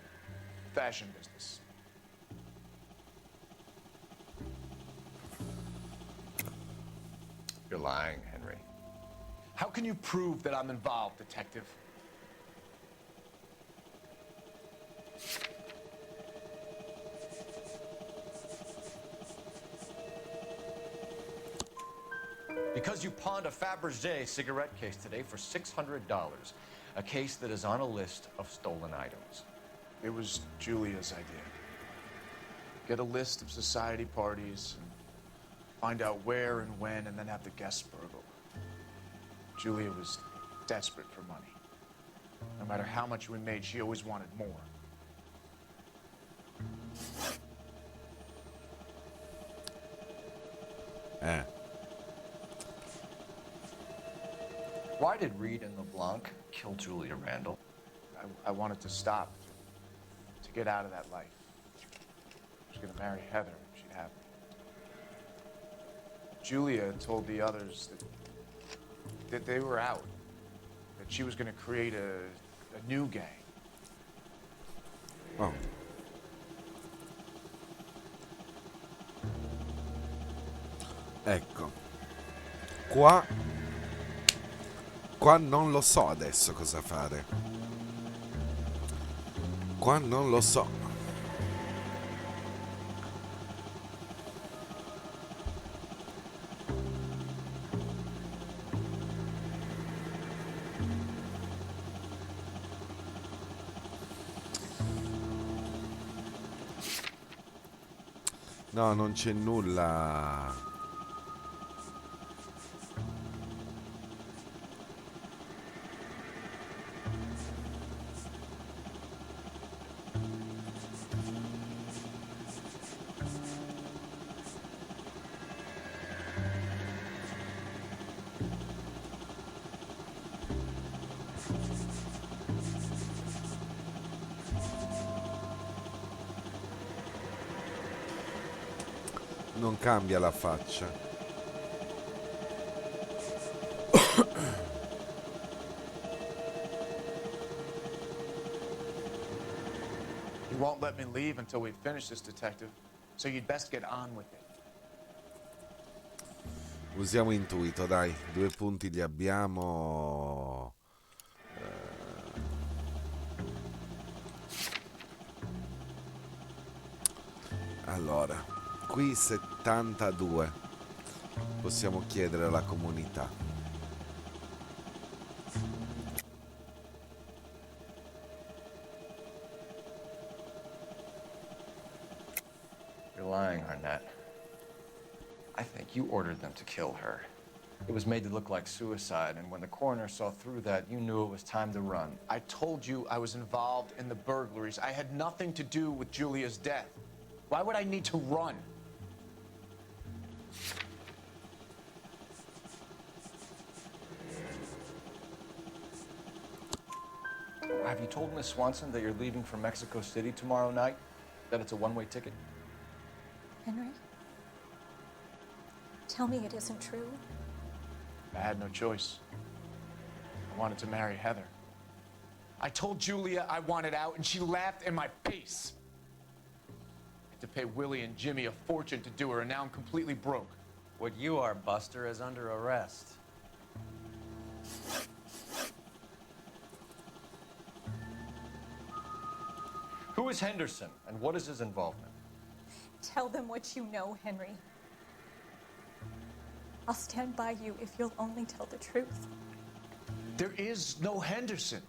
fashion business. You're lying, Henry. How can you prove that I'm involved, detective? Because you pawned a Fabergé cigarette case today for $600, a case that is on a list of stolen items. It was Julia's idea. Get a list of society parties, and find out where and when, and then have the guests burgled. Julia was desperate for money. No matter how much we made, she always wanted more. Why did Reed and LeBlanc kill Julia Randall? I wanted to stop, to get out of that life. I was going to marry Heather if she'd have me. Julia told the others that they were out, that she was going to create a new gang. Oh. Ecco. Qua non lo so adesso cosa fare. Qua non lo so. No, non c'è nulla. non cambia la faccia. You won't let me leave until we finish this, detective. So you'd best get on with it. Usiamo intuito, dai. 2 punti li abbiamo. Allora, qui 72. Possiamo chiedere alla comunità. You're lying, Arnett. I think you ordered them to kill her. It was made to look like suicide, and when the coroner saw through that, you knew it was time to run. I told you I was involved in the burglaries. I had nothing to do with Julia's death. Why would I need to run? Have you told Miss Swanson that you're leaving for Mexico City tomorrow night? That it's a one-way ticket? Henry? Tell me it isn't true. I had no choice. I wanted to marry Heather. I told Julia I wanted out, and she laughed in my face. I had to pay Willie and Jimmy a fortune to do her, and now I'm completely broke. What you are, Buster, is under arrest. Who is Henderson, and what is his involvement? Tell them what you know, Henry. I'll stand by you if you'll only tell the truth. There is no Henderson.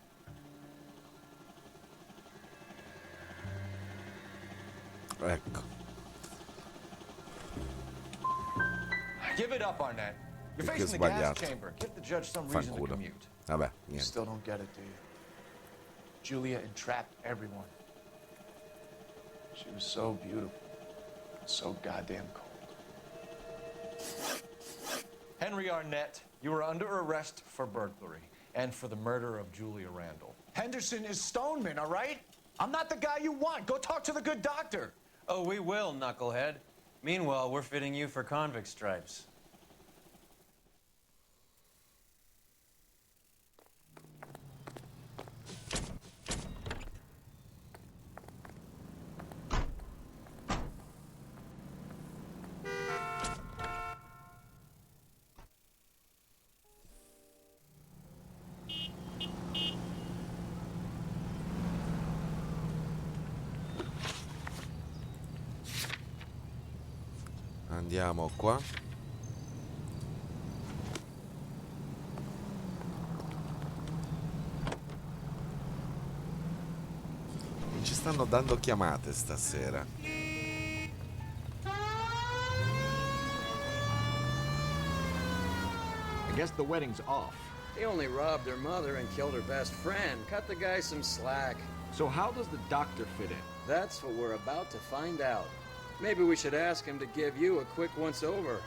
Ecco. Give it up, Arnett. You're Perché ho facing the gas sbagliato. chamber. Give the judge some reason to Fanculo. commute. Vabbè, You niente. still don't get it, do you? Julia entrapped everyone. She was so beautiful, so goddamn cold. Henry Arnett, you are under arrest for burglary and for the murder of Julia Randall. Henderson is Stoneman, all right? I'm not the guy you want. Go talk to the good doctor. Oh, we will, knucklehead. Meanwhile, we're fitting you for convict stripes. Andiamo qua. Non ci stanno dando chiamate stasera. I guess the wedding's off. He only robbed her mother and killed her best friend. Cut the guy some slack. So how does the doctor fit in? That's what we're about to find out. Maybe we should ask him to give you a quick once-over.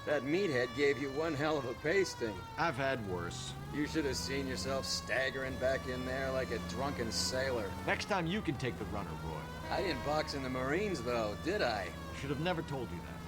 That meathead gave you one hell of a pasting. I've had worse. You should have seen yourself staggering back in there like a drunken sailor. Next time you can take the runner, Roy. I didn't box in the Marines, though, did I? Should have never told you that.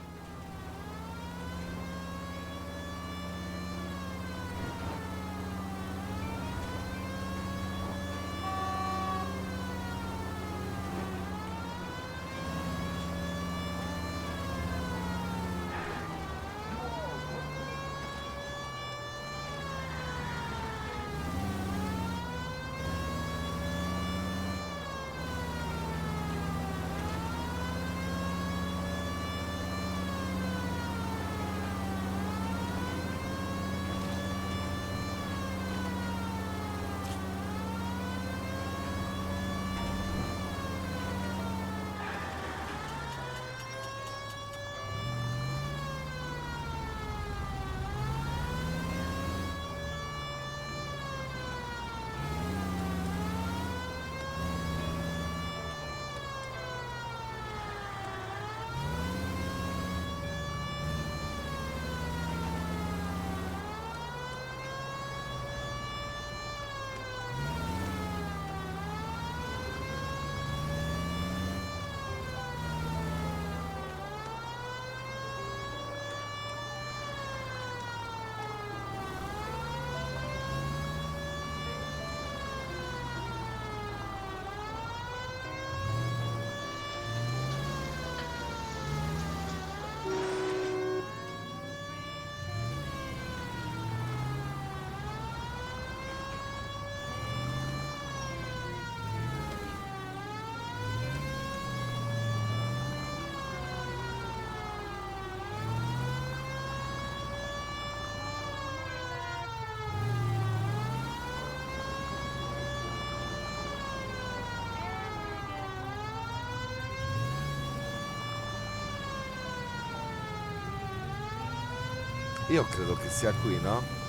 Io credo che sia qui, no?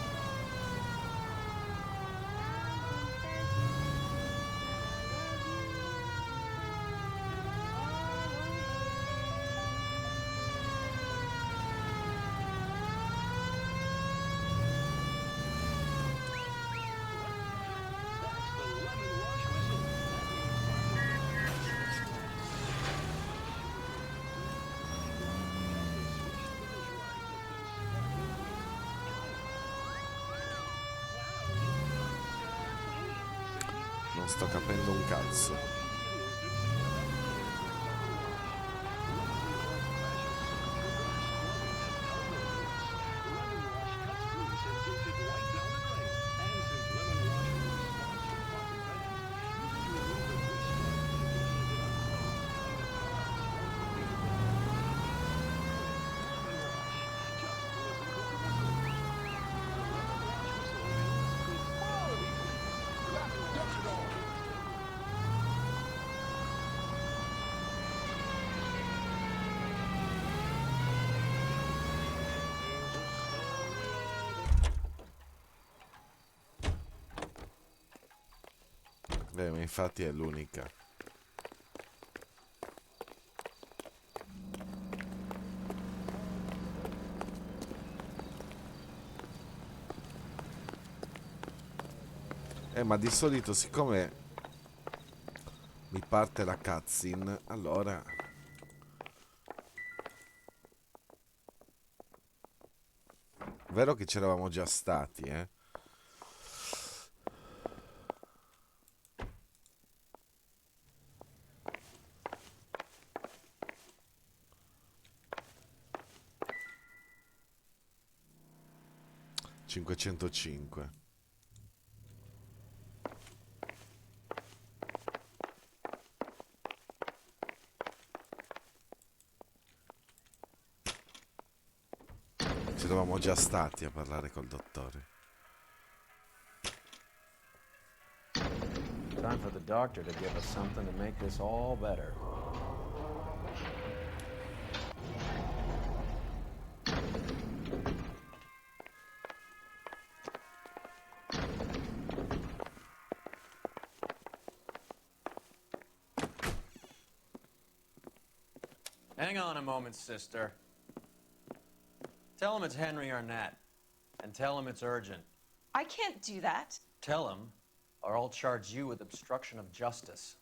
Non sto capendo un cazzo. Beh, ma infatti è l'unica. Ma di solito, siccome mi parte la cutscene, allora... Vero che c'eravamo già stati, eh? ...505. C'eravamo già stati a parlare col dottore. Time for the doctor to give us something to make this all better. Hang on a moment, sister. Tell him it's Henry Arnett, and tell him it's urgent. I can't do that. Tell him, or I'll charge you with obstruction of justice.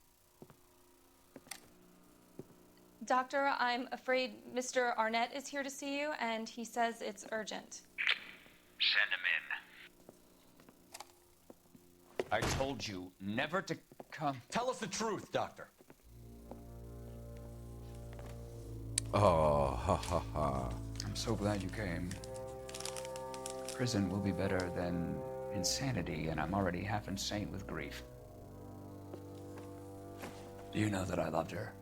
Doctor, I'm afraid Mr. Arnett is here to see you, and he says it's urgent. Send him in. I told you never to come. Tell us the truth, Doctor. Oh, ha ha ha. I'm so glad you came. Prison will be better than insanity, and I'm already half insane with grief. Do you know that I loved her?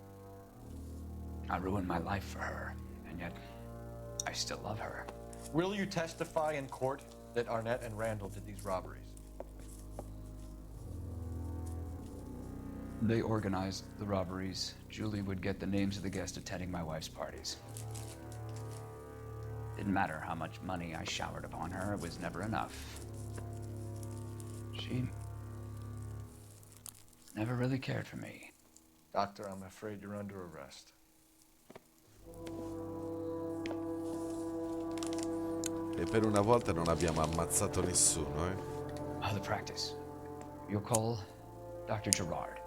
I ruined my life for her, and yet I still love her. Will you testify in court that Arnett and Randall did these robberies? They organized the robberies. Julie would get the names of the guests attending my wife's parties. Didn't matter how much money I showered upon her, it was never enough. She never really cared for me. Doctor, I'm afraid you're under arrest. E per una volta non abbiamo ammazzato nessuno, eh? The practice. You'll call Dr. Gerard.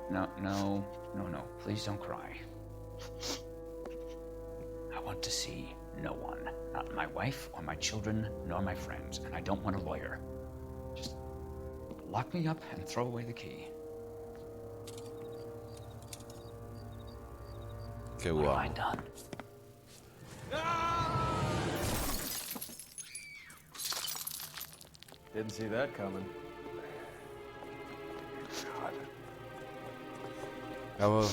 No. Please don't cry. I want to see no one. Not my wife or my children, nor my friends. And I don't want a lawyer. Just lock me up and throw away the key. Che What have uomo. I done? Didn't see that coming. Avevo...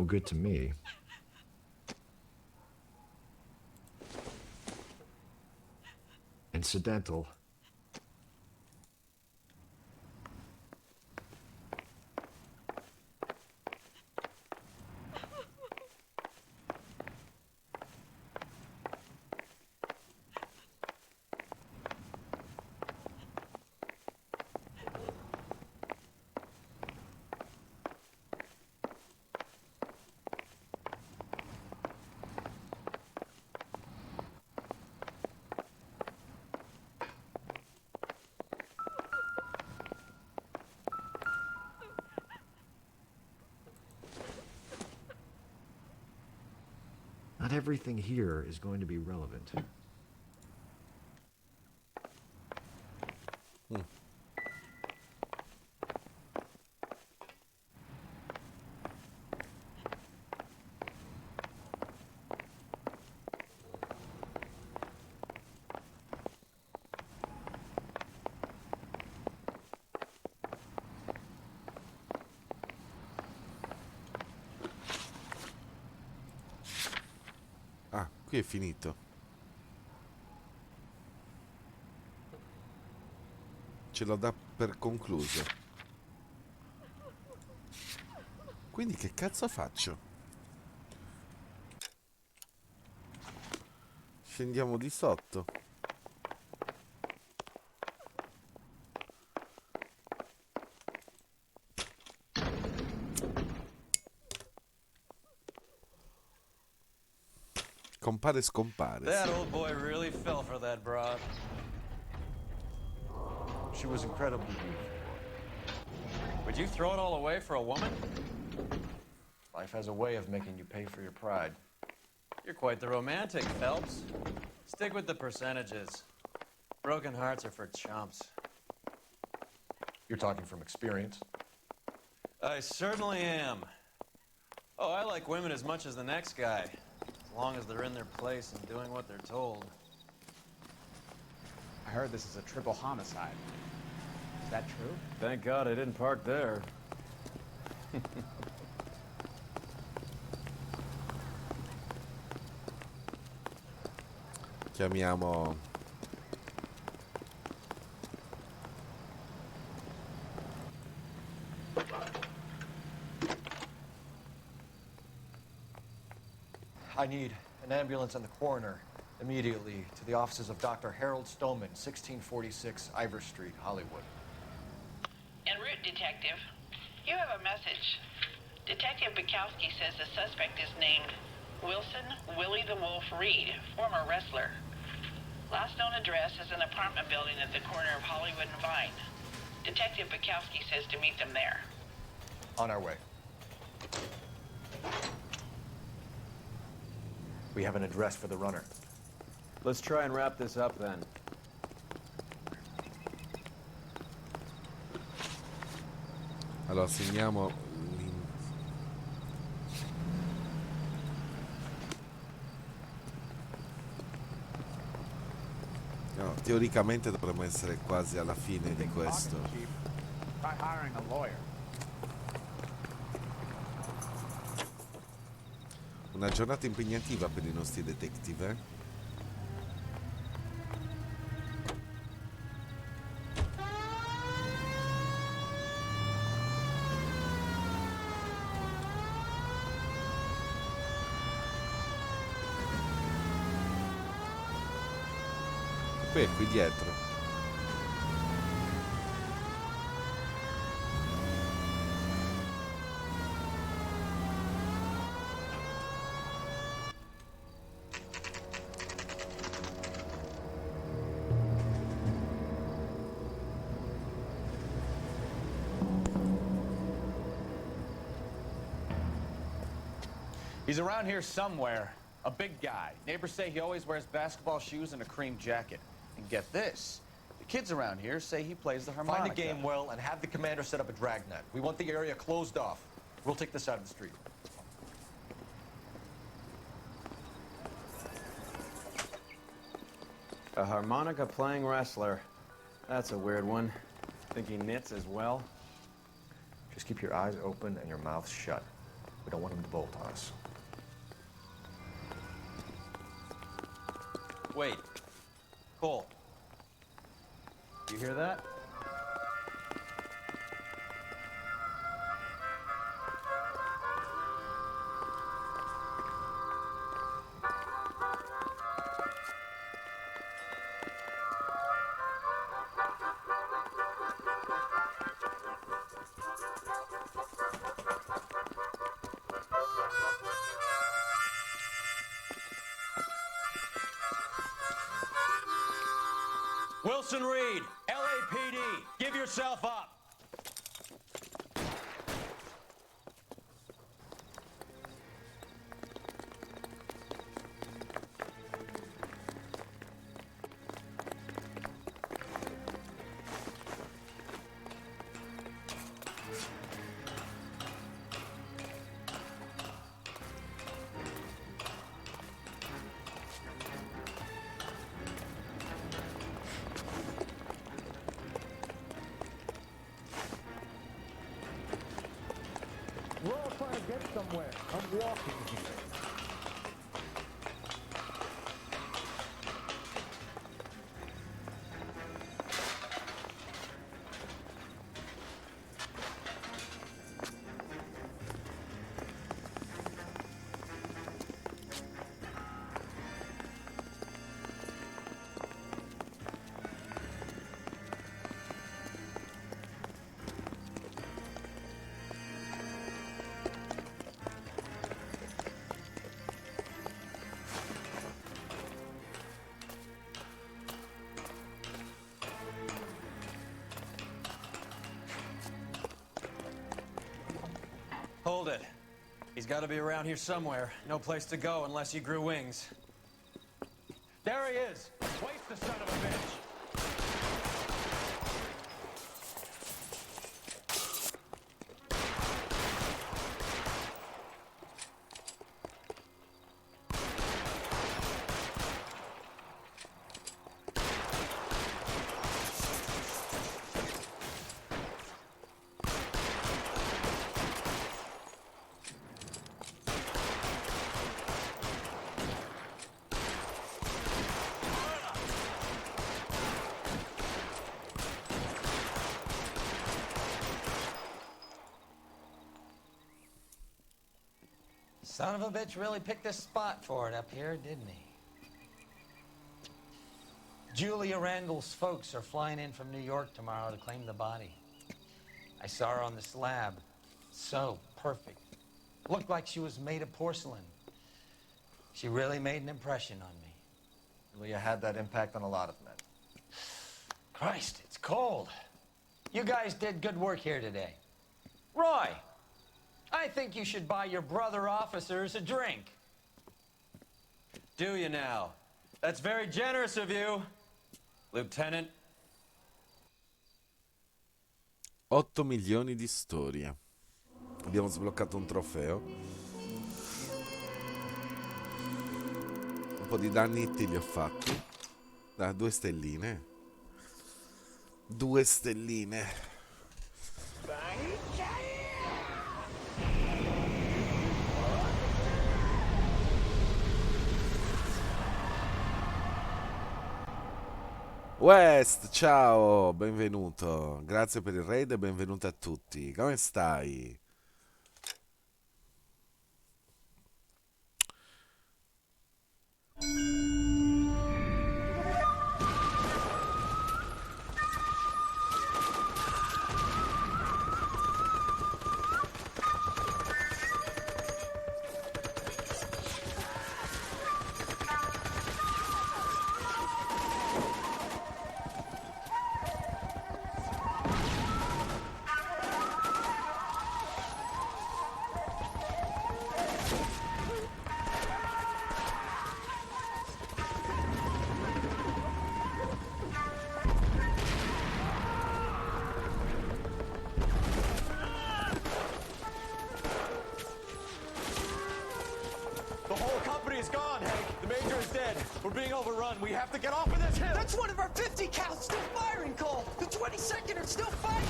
good to me. Incidental. Not everything here is going to be relevant. Ah, qui è finito. Ce lo dà per concluso. Quindi che cazzo faccio? Scendiamo di sotto. Compare scompare. That old boy really fell for that broad. She was incredibly beautiful. Would you throw it all away for a woman? Life has a way of making you pay for your pride. You're quite the romantic, Phelps. Stick with the percentages. Broken hearts are for chumps. You're talking from experience. I certainly am. Oh, I like women as much as the next guy. As long as they're in their place and doing what they're told. I heard this is a triple homicide. Is that true? Thank God I didn't park there. Chiamiamo... I need an ambulance and the coroner immediately to the offices of Dr. Harold Stoneman, 1646 Ivor Street, Hollywood. En route, Detective. You have a message. Detective Bukowski says the suspect is named Wilson Willie the Wolf Reed, former wrestler. Last known address is an apartment building at the corner of Hollywood and Vine. Detective Bukowski says to meet them there. On our way. We have an address for the runner. Let's try and wrap this up then. Allora, segniamo... No, teoricamente dovremmo essere quasi alla fine di questo. Try hiring a lawyer. Una giornata impegnativa per i nostri detective, eh? Qui dietro. He's around here somewhere. A big guy. Neighbors say he always wears basketball shoes and a cream jacket. And get this, the kids around here say he plays the harmonica. Find the game well and have the commander set up a dragnet. We want the area closed off. We'll take this side of the street. A harmonica playing wrestler. That's a weird one. Think he knits as well? Just keep your eyes open and your mouth shut. We don't want him to bolt on us. Wait. Cole. You hear that? Wilson Reed, LAPD, give yourself up. We're all trying to get somewhere. I'm walking here. Hold it. He's got to be around here somewhere. No place to go unless he grew wings. There he is! Waste the son of a bitch! Son of a bitch really picked a spot for it up here, didn't he? Julia Randall's folks are flying in from New York tomorrow to claim the body. I saw her on the slab. So perfect. Looked like she was made of porcelain. She really made an impression on me. Julia had that impact on a lot of men. Christ, it's cold. You guys did good work here today. Roy, I think you should buy your brother officers a drink. Do you now? That's very generous of you, Lieutenant. 8 milioni di storie. Abbiamo sbloccato un trofeo. Un po' di danni te li ho fatti. 2 stelline. 2 stelline. West, ciao, benvenuto. Grazie per il raid e benvenuto a tutti. Come stai? We're being overrun. We have to get off of this hill. That's one of our 50 cows still firing, Cole. The 22nd are still fighting.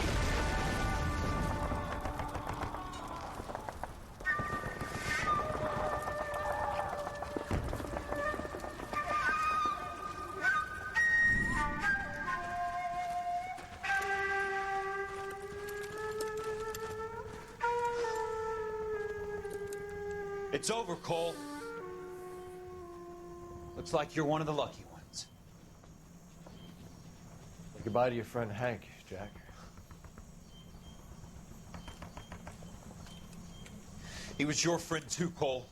It's over, Cole. Looks like you're one of the lucky ones. Say goodbye to your friend Hank, Jack. He was your friend too, Cole.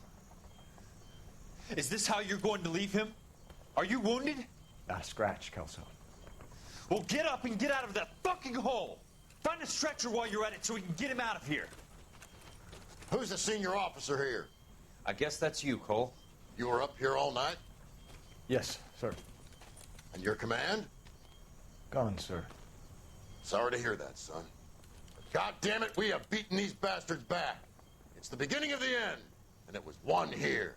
Is this how you're going to leave him? Are you wounded? Not a scratch, Kelso. Well, get up and get out of that fucking hole! Find a stretcher while you're at it so we can get him out of here. Who's the senior officer here? I guess that's you, Cole. You were up here all night? Yes, sir. And your command? Gone, sir. Sorry to hear that, son. But God damn it, we have beaten these bastards back. It's the beginning of the end, and it was one here.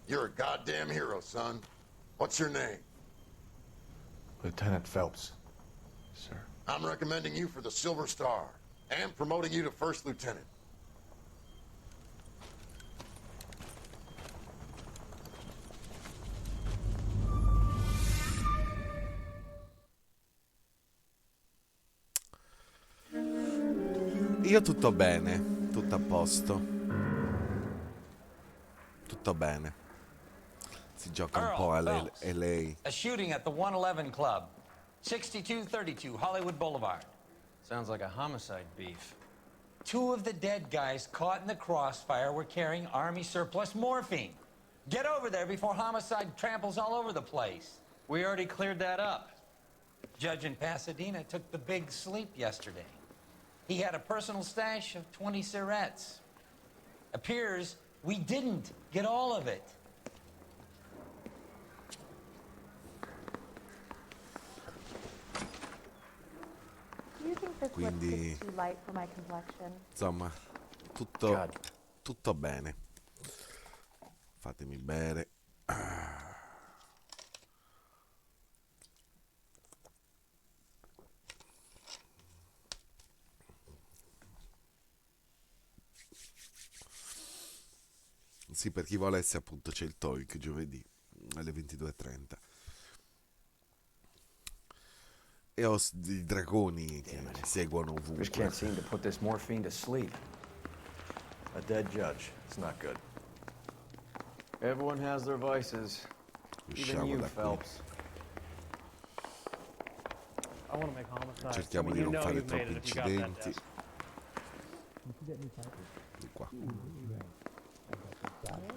You're a goddamn hero, son. What's your name? Lieutenant Phelps, sir. I'm recommending you for the Silver Star and promoting you to first lieutenant. Io tutto bene, tutto a posto. Tutto bene. Si gioca un po' a lei. A shooting at the 111 Club, 6232 Hollywood Boulevard. Sounds like a homicide beef. 2 of the dead guys caught in the crossfire were carrying Army surplus morphine. Get over there before homicide tramples all over the place. We already cleared that up. Judge in Pasadena took the big sleep yesterday. He had a personal stash of 20 cigarettes. Appears we didn't get all of it. Do you think this Quindi, lipstick's too light for my complexion? insomma, tutto bene. Fatemi bere. Sì, per chi volesse, appunto, c'è il TOEIC giovedì alle 22:30. E ho i dragoni che seguono Just can't ovunque. seem to put this morphine to sleep. A dead judge. It's not good. Everyone has their vices. Even Usciamo you, da qui. Phelps. I want to make homicide. Cerchiamo di non fare troppi incidenti. Di qua.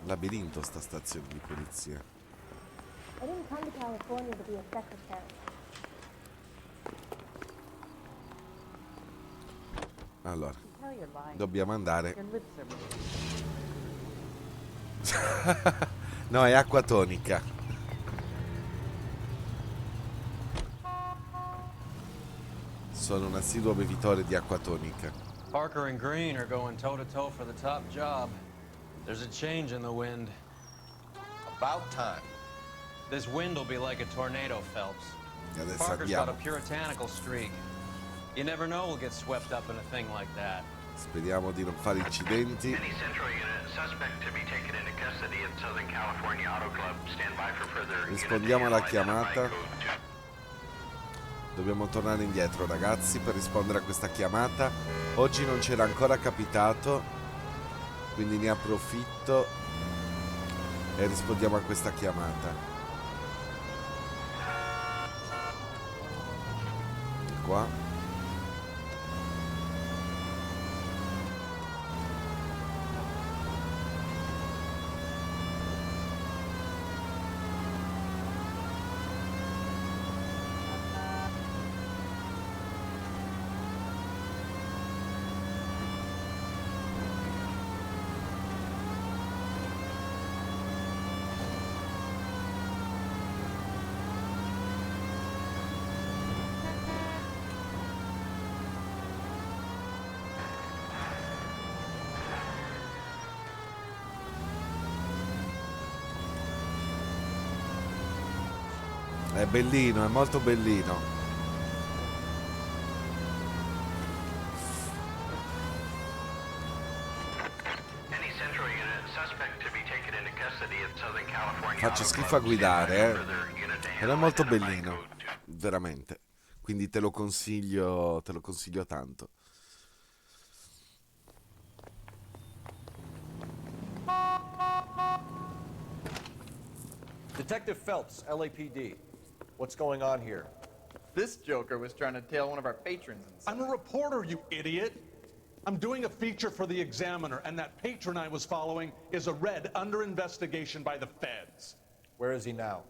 Labirinto sta stazione di polizia. I didn't come to California to be a secretary. Allora, Tell you're lying. dobbiamo andare. Your lips are moving. No, è acqua tonica. Sono un assiduo bevitore di acqua tonica. Parker and Green are going toe-to-toe for the top job. There's a change in the wind. About time. This wind will be like a tornado, Phelps. E adesso Parker's got a andiamo. puritanical streak. You never know we'll get swept up in a thing like that. Speriamo di non fare incidenti. Any Central unit, suspect to be taken into custody at Southern California Auto Club. Stand by for further. Rispondiamo alla chiamata. Dobbiamo tornare indietro, ragazzi, per rispondere a questa chiamata. Oggi non c'era ancora capitato, quindi ne approfitto e rispondiamo a questa chiamata. Qua. È bellino, è molto bellino. Any Central unit, suspect to be taken into custody at Southern California Faccio Auto schifo a Club. guidare, però è molto bellino, veramente. Quindi te lo consiglio tanto. Detective Phelps, LAPD. What's going on here? This joker was trying to tail one of our patrons inside. I'm a reporter, you idiot. I'm doing a feature for the Examiner, and that patron I was following is a red under investigation by the feds. Where is he now?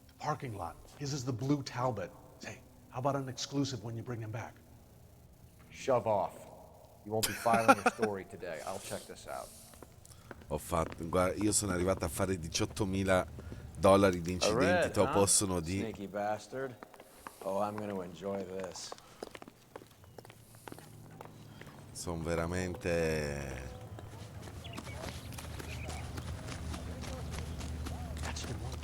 The parking lot. His is the blue Talbot. Say, how about an exclusive when you bring him back? Shove off. You won't be filing a story today. I'll check this out. Guarda, io sono arrivato a fare $18.000 di incidenti, te lo possono dire. Sneaky bastard. Oh, I'm gonna enjoy this. Sono veramente... That's the one.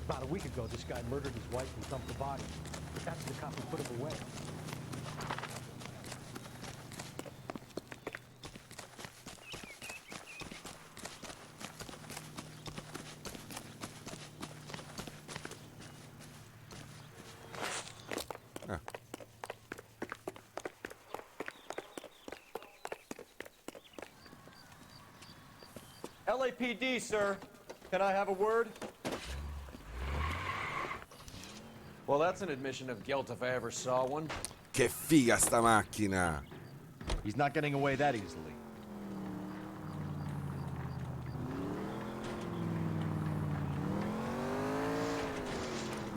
About a week ago, this guy murdered his wife and dumped the body. But that's the cop who put him away. LAPD, sir. Can I have a word? Well, that's an admission of guilt if I ever saw one. Che figa sta macchina! He's not getting away that easily.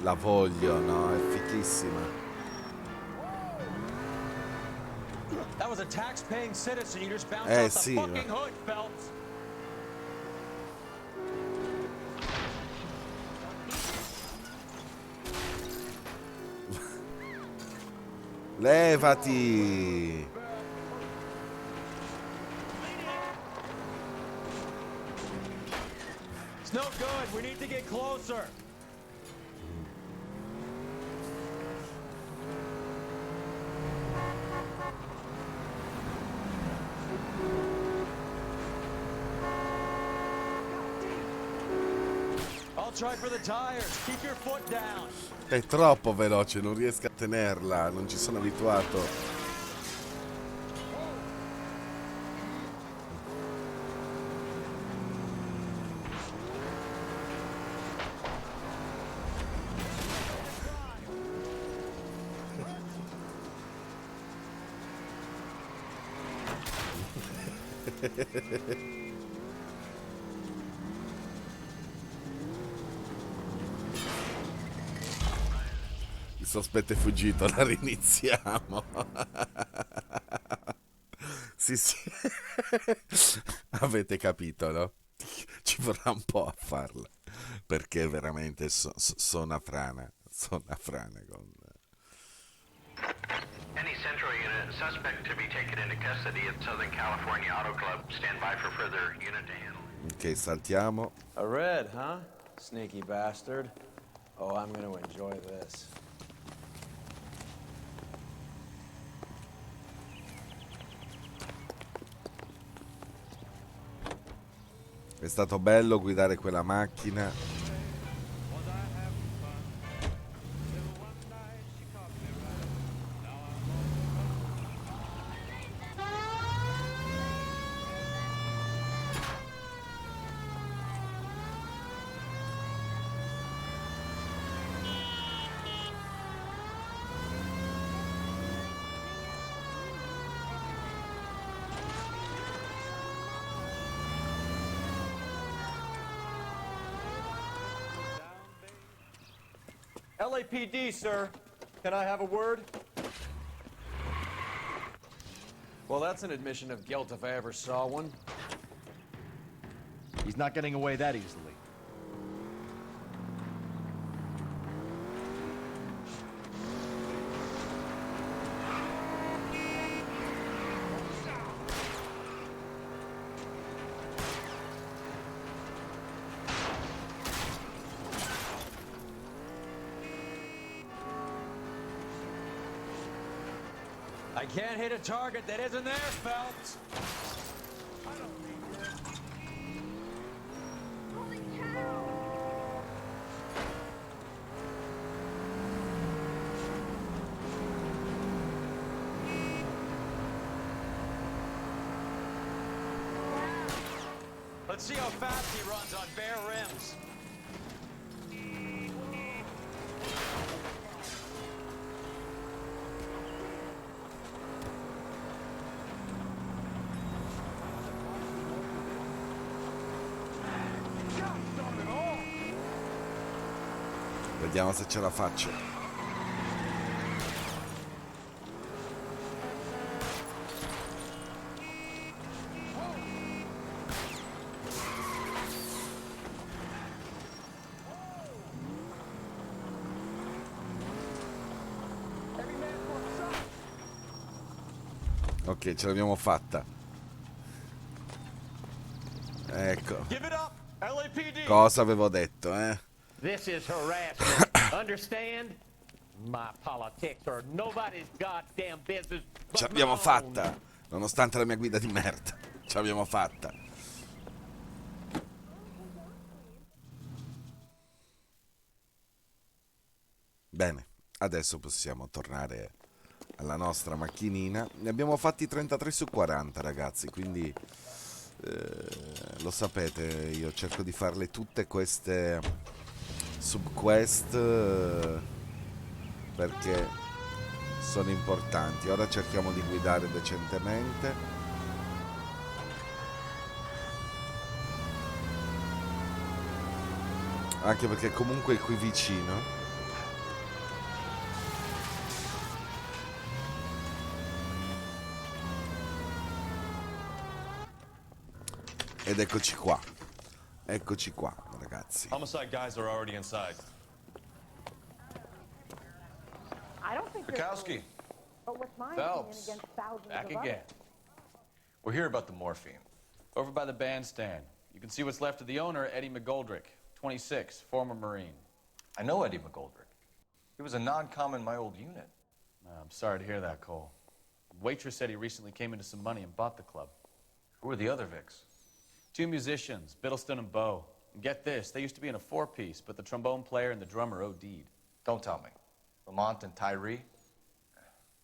La voglio, no? È fichissima. That was a tax-paying citizen. You just bounced off sì, the fucking hood, Phelps. Levati! It's no good. We need to get closer. I'll try for the tires. Keep your foot down. È troppo veloce, non riesco a tenerla, non ci sono abituato. Il sospetto è fuggito, la riniziamo. Sì, sì. Avete capito, no? Ci vorrà un po' a farla. Perché veramente sono una frana. Sono una frana con... Any Central unit, suspect to be taken into custody at Southern California Auto Club. Stand by for further unit to handle. Ok, saltiamo. A red, huh? Sneaky bastard. Oh, I'm gonna enjoy this. È stato bello guidare quella macchina. LAPD, sir. Can I have a word? Well, that's an admission of guilt if I ever saw one. He's not getting away that easily. I can't hit a target that isn't there, Phelps. Let's see how fast he runs on bare rims. Vediamo se ce la faccio. Ok, ce l'abbiamo fatta. Ecco. Cosa avevo detto, eh? This is harassment. Understand? My politics are nobody's goddamn business. Ce l'abbiamo fatta. Nonostante la mia guida di merda. Ce l'abbiamo fatta. Bene, adesso possiamo tornare alla nostra macchinina. Ne abbiamo fatti 33 su 40, ragazzi, quindi lo sapete, io cerco di farle tutte queste subquest perché sono importanti. Ora cerchiamo di guidare decentemente. Anche perché comunque è qui vicino. Ed eccoci qua. Eccoci qua, ragazzi. Homicide guys are already inside. I don't think Bukowski. But what's my Phelps. opinion against thousands Back of again. We're here about the morphine. Over by the bandstand. You can see what's left of the owner, Eddie McGoldrick, 26, former Marine. I know Eddie McGoldrick. He was a non-com in my old unit. I'm sorry to hear that, Cole. The waitress said he recently came into some money and bought the club. Who are the other Vics? 2 musicians, Biddleston and Bowe. And get this, they used to be in a 4-piece, but the trombone player and the drummer OD'd. Don't tell me. Lamont and Tyree?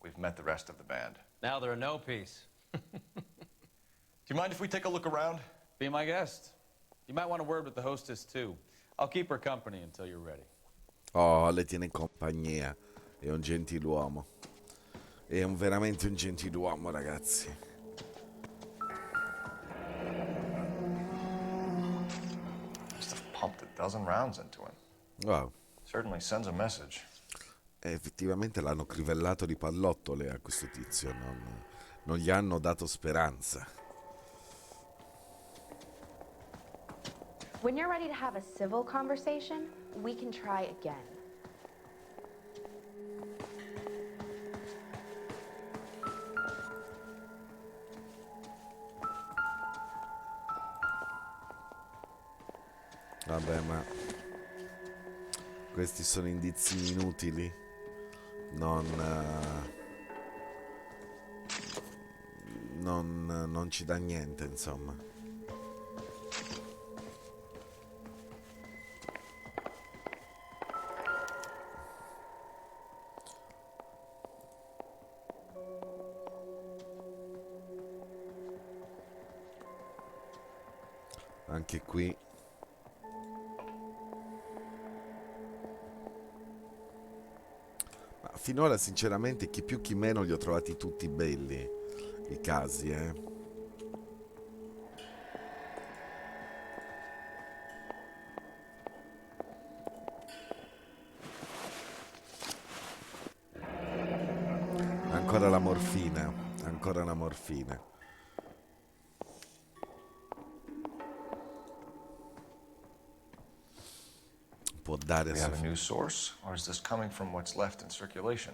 We've met the rest of the band. Now they're a no-piece. Do you mind if we take a look around? Be my guest. You might want a word with the hostess, too. I'll keep her company until you're ready. Oh, le tiene compagnia. È un gentiluomo. È veramente un gentiluomo, ragazzi. Must have pumped a dozen rounds into him. Wow. Certainly sends a message. Effettivamente l'hanno crivellato di pallottole a questo tizio. Non gli hanno dato speranza. When you're ready to have a civil conversation, we can try again. Vabbè, ma questi sono indizi inutili. Non ci dà niente, insomma. Anche qui finora sinceramente chi più chi meno li ho trovati tutti belli i casi, Ancora la morfina, ancora la morfina. Può dare We have a new source, or is this coming from what's left in circulation?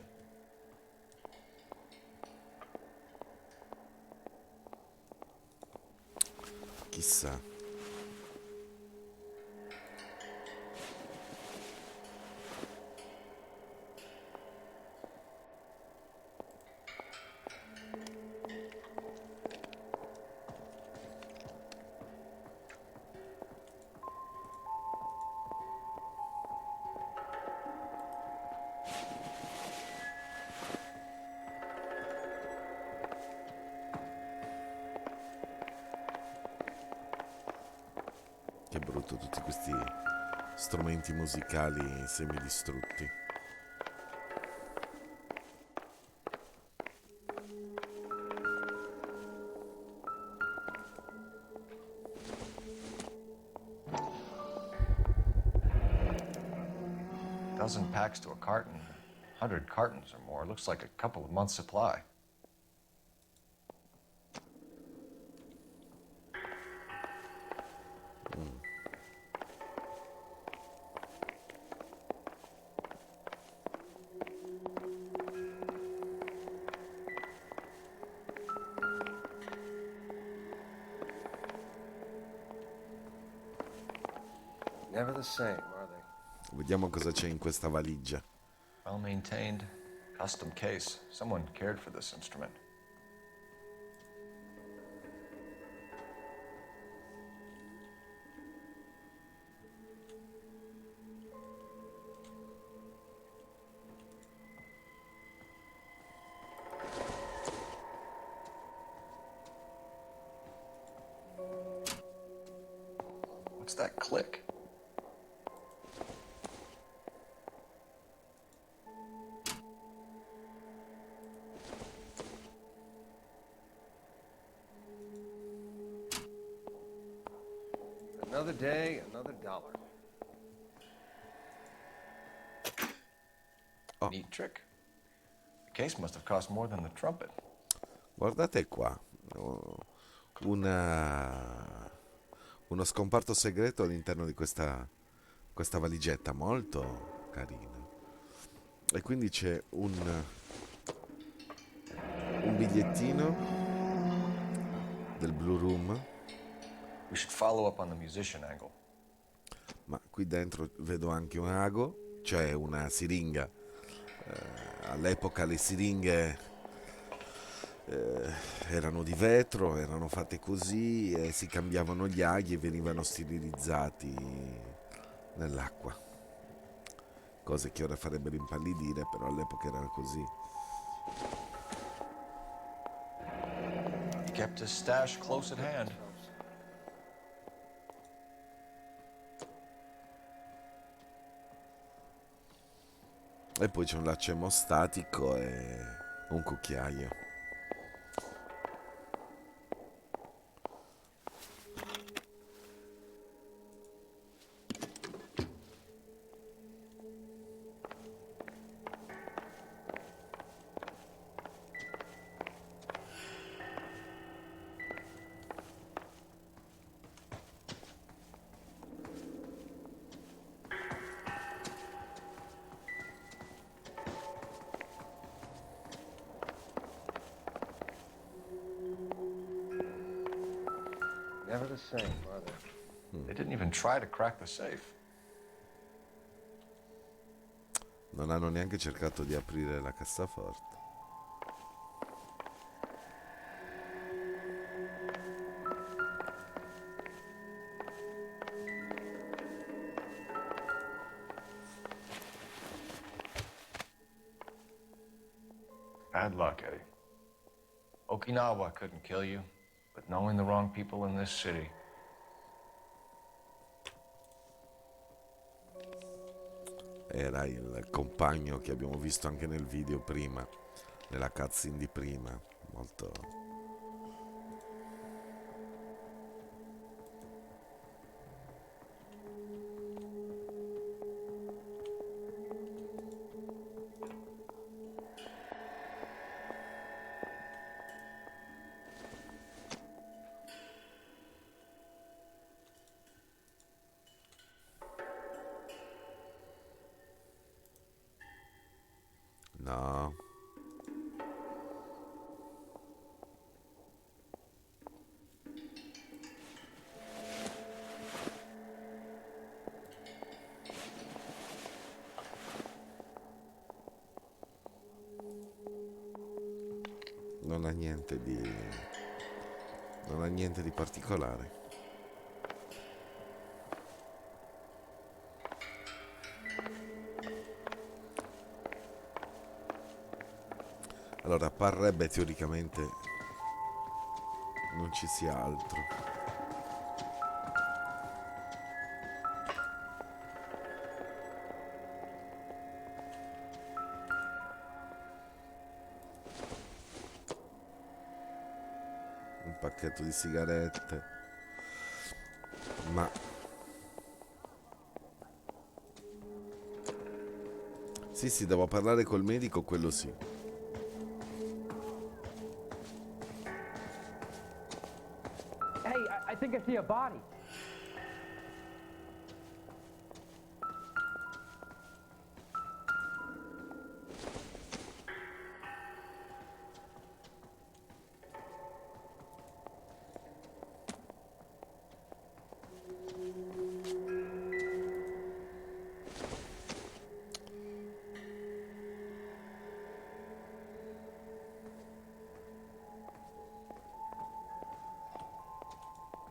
Chissà. Che brutto tutti questi strumenti musicali semidistrutti. dozen packs to a carton, 100 cartons or more. Looks like a couple of months' supply. Never the same, are they? Vediamo cosa c'è in questa valigia. Well maintained, custom case. Someone cared for this instrument. What's that click? Another day, another dollar. Neat trick. The case must have cost more than the trumpet. Guardate qua. Uno scomparto segreto all'interno di questa valigetta, molto carina. E quindi c'è un bigliettino del Blue Room. We should follow up on the musician angle. Ma qui dentro vedo anche un ago, cioè una siringa. All'epoca le siringhe erano di vetro, erano fatte così e si cambiavano gli aghi e venivano sterilizzati nell'acqua. Cose che ora farebbero impallidire, però all'epoca era così. He kept his stash close at hand. E poi c'è un laccio emostatico e un cucchiaio. Never the same, are they? They didn't even try to crack the safe. Non hanno neanche cercato di aprire la cassaforte. Bad luck, Eddie. Okinawa couldn't kill you, but knowing the wrong people in this city. Era il compagno che abbiamo visto anche nel video prima, nella cutscene di prima, molto... No. Non ha niente di particolare. Allora, parrebbe teoricamente non ci sia altro. Un pacchetto di sigarette. Ma Sì, devo parlare col medico, quello sì. Hey, I think I see a body.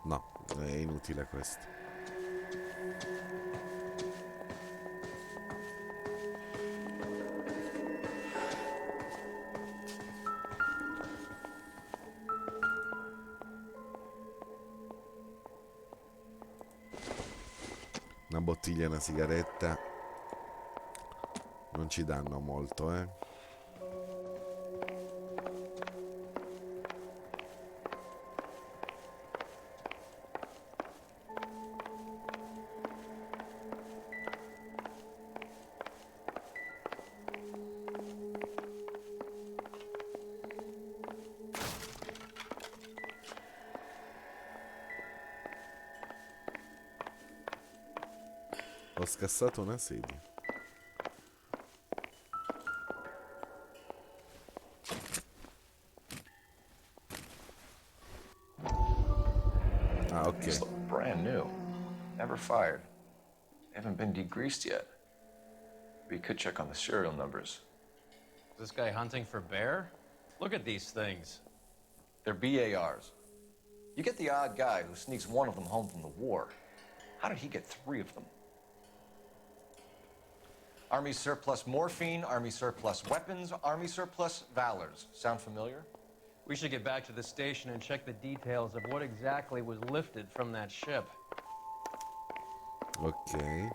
No, è inutile questo. Una bottiglia e una sigaretta non ci danno molto, eh. Ho scassato una sedia. Ah, ok. These look brand new. Never fired. They haven't been degreased yet. We could check on the serial numbers. Is this guy hunting for bear? Look at these things. They're BARs. You get the odd guy who sneaks one of them home from the war. How did he get 3 of them? Army surplus morphine, Army surplus weapons, Army surplus valors. Sound familiar? We should get back to the station and check the details of what exactly was lifted from that ship. Ok.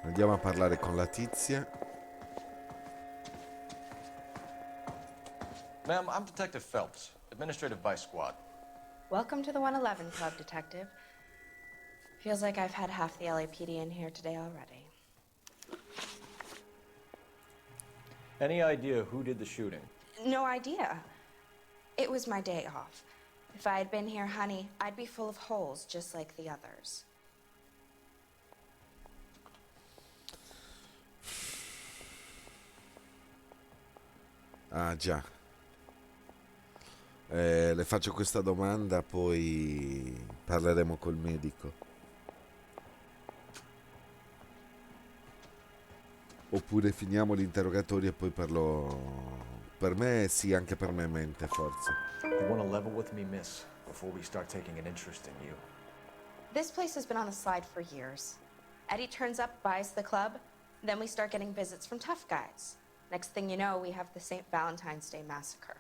Andiamo a parlare con la tizia. Ma'am, I'm Detective Phelps, Administrative Vice Squad. Welcome to the 111 Club, Detective. Feels like I've had half the LAPD in here today already. Any idea who did the shooting? No idea. It was my day off. If I had been here, honey, I'd be full of holes just like the others. Ah, già. Le faccio questa domanda, poi parleremo col medico. Oppure finiamo l'interrogatorio e poi parlo. Per me sì, anche per me mente, forse. You want to level with me, miss, before we start taking an interest in you? This place has been on the slide for years. Eddie turns up, buys the club, then we start getting visits from tough guys. Next thing you know, we have the St. Valentine's Day massacre.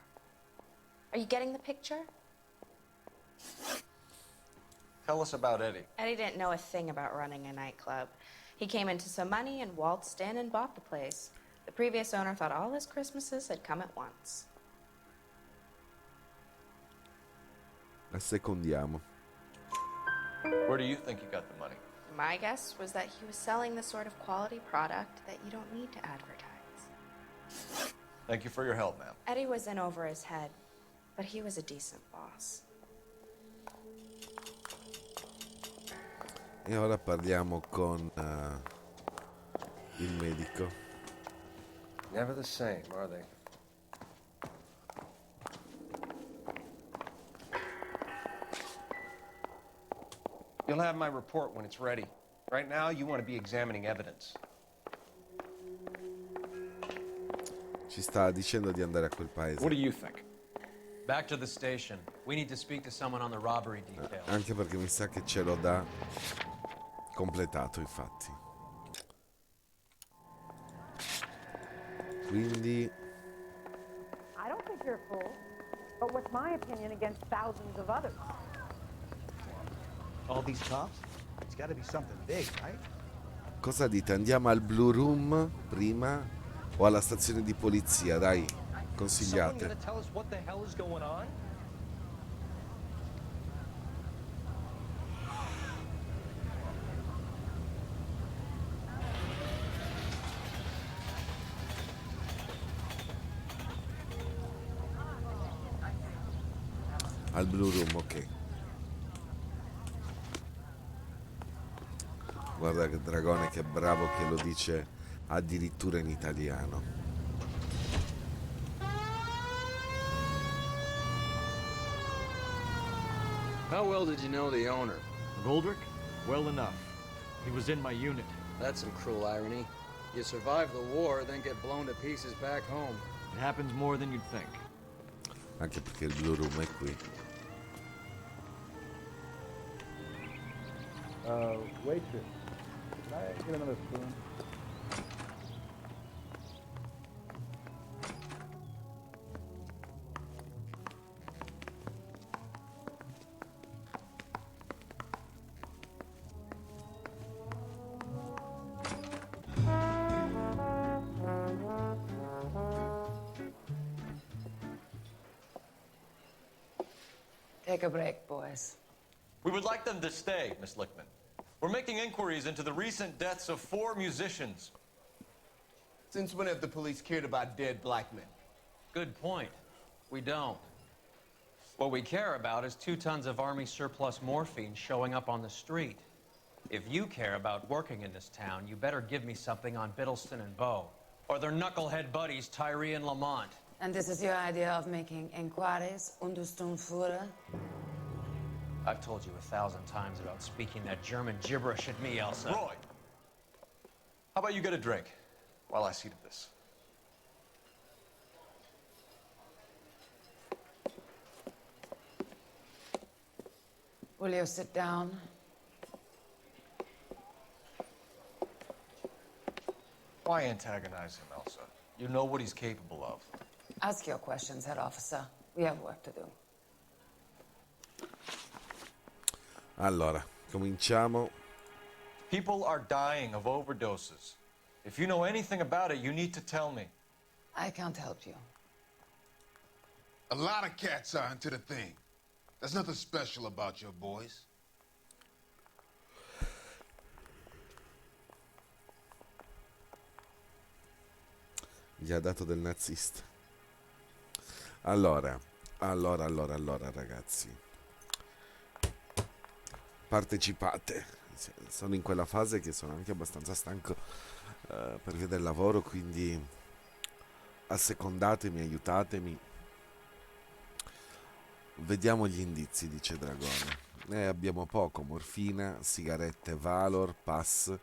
Are you getting the picture? Tell us about Eddie. Eddie didn't know a thing about running a nightclub. He came into some money and waltzed in and bought the place. The previous owner thought all his Christmases had come at once. Assecondiamo. Where do you think he got the money? My guess was that he was selling the sort of quality product that you don't need to advertise. Thank you for your help, ma'am. Eddie was in over his head, but he was a decent boss. E ora parliamo con il medico. Never the same, are they? You'll have my report when it's ready. Right now, you want to be examining evidence. Ci sta dicendo di andare a quel paese. What do you think? Back to the station. We need to speak to someone on the robbery detail. Anche perché mi sa che ce l'ho da completato, infatti. Quindi I don't think you're a fool. But what's my opinion against thousands of others? All these cops? It's got to be something big, right? cosa dite? Andiamo al Blue Room prima o alla stazione di polizia? Dai, consigliate. Tell us what the hell is going on? Al Blue Room, ok. Guarda che Dragone, che bravo che lo dice addirittura in italiano. How well did you know the owner? Goldrick? Well enough. He was in my unit. That's some cruel irony. You survive the war, then get blown to pieces back home. It happens more than you'd think. Anche perché il Blue Room è qui. Waitress, can I get another spoon? Take a break, boys. We would like them to stay, Miss Lickman. We're making inquiries into the recent deaths of 4 musicians. Since when have the police cared about dead black men? Good point. We don't. What we care about is 2 tons of Army surplus morphine showing up on the street. If you care about working in this town, you better give me something on Biddleston and Bow, or their knucklehead buddies Tyree and Lamont. And this is your idea of making inquiries, Untersturmführer? I've told you 1,000 times about speaking that German gibberish at me, Elsa. Roy, how about you get a drink while I see to this? Will you sit down? Why antagonize him, Elsa? You know what he's capable of. Ask your questions, head officer. We have work to do. Allora, cominciamo. People are dying of overdoses. If you know anything about it, you need to tell me. I can't help you. A lot of cats are into the thing. There's nothing special about your boys. Gli ha dato del nazista. Allora, ragazzi. Partecipate. Sono in quella fase che sono anche abbastanza stanco per via del lavoro, quindi assecondatemi, aiutatemi. Vediamo gli indizi, dice Dragone. Abbiamo poco: morfina, sigarette Valor, pass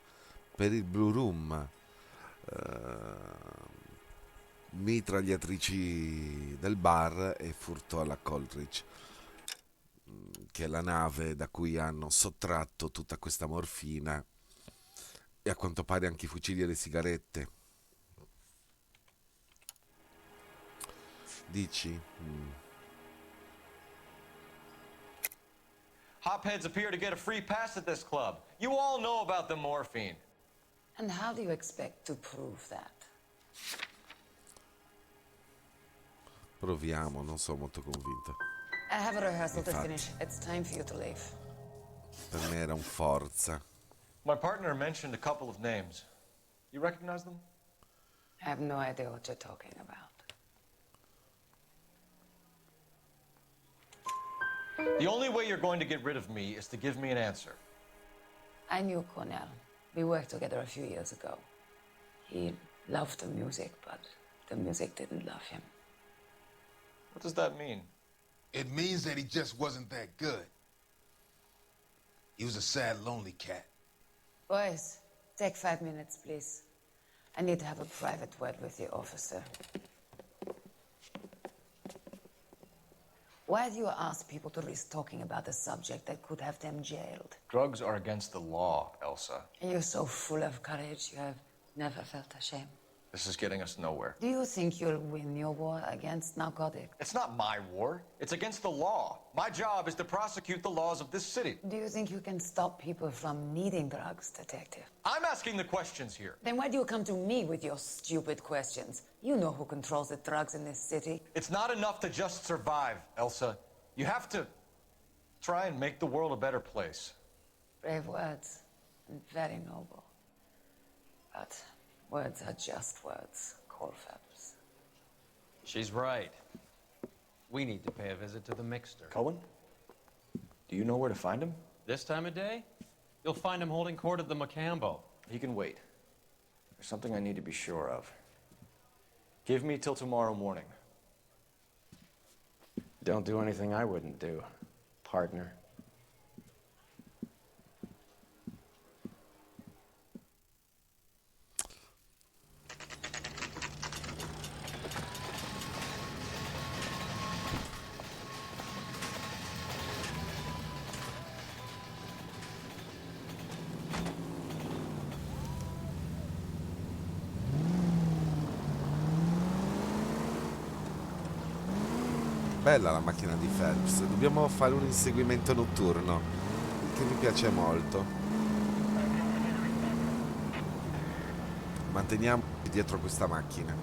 per il Blue Room, mitragliatrici del bar e furto alla Coldridge, che è la nave da cui hanno sottratto tutta questa morfina, e a quanto pare anche i fucili e le sigarette. Dici? Hopheads appear to get a free pass at this club. You all know about the morphine. And how do you expect to prove that? Proviamo, non sono molto convinto. I have a rehearsal to Infatti. finish. It's time for you to leave. Per me era un forza. My partner mentioned a couple of names. You recognize them? I have no idea what you're talking about. The only way you're going to get rid of me is to give me an answer. I knew Cornell. We worked together a few years ago. He loved the music, but the music didn't love him. What does that mean? It means that he just wasn't that good. He was a sad, lonely cat. Boys, take 5 minutes, please. I need to have a private word with the officer. Why do you ask people to risk talking about a subject that could have them jailed? Drugs are against the law, Elsa. And you're so full of courage, you have never felt ashamed. This is getting us nowhere. Do you think you'll win your war against narcotics? It's not my war. It's against the law. My job is to prosecute the laws of this city. Do you think you can stop people from needing drugs, detective? I'm asking the questions here. Then why do you come to me with your stupid questions? You know who controls the drugs in this city. It's not enough to just survive, Elsa. You have to try and make the world a better place. Brave words, and very noble. But words are just words, Phelps. She's right. We need to pay a visit to the mixer. Cohen? Do you know where to find him? This time of day? You'll find him holding court at the Macambo. He can wait. There's something I need to be sure of. Give me till tomorrow morning. Don't do anything I wouldn't do, partner. Bella la macchina di Phelps. Dobbiamo fare un inseguimento notturno, il che mi piace molto. Manteniamo dietro questa macchina,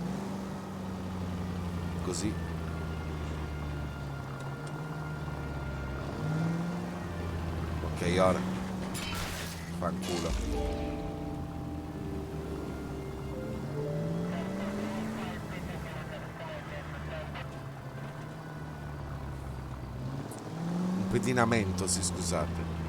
così. Ok, ora fanculo. Pedinamento, sì, scusate.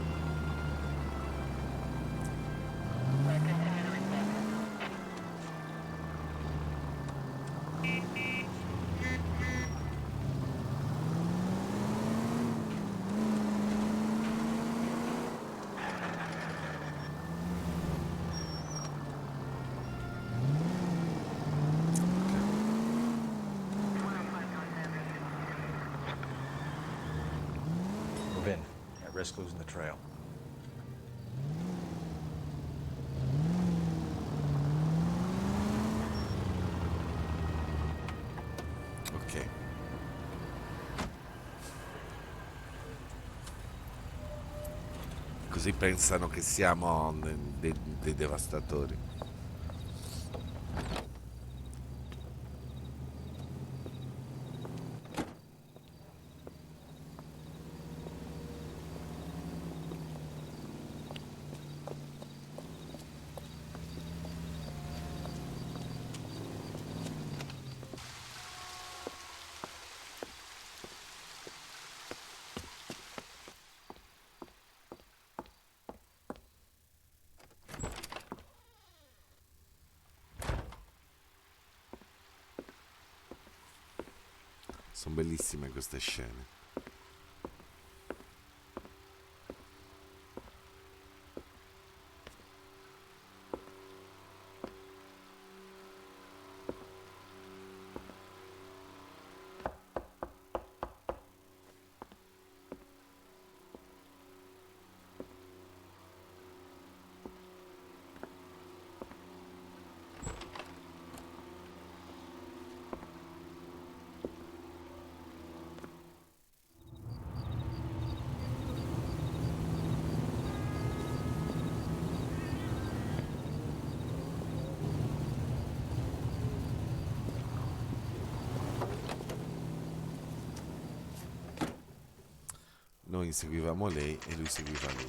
Risk losing the trail. Ok. Così pensano che siamo dei devastatori. Sono bellissime queste scene. Noi inseguivamo lei e lui seguiva lui.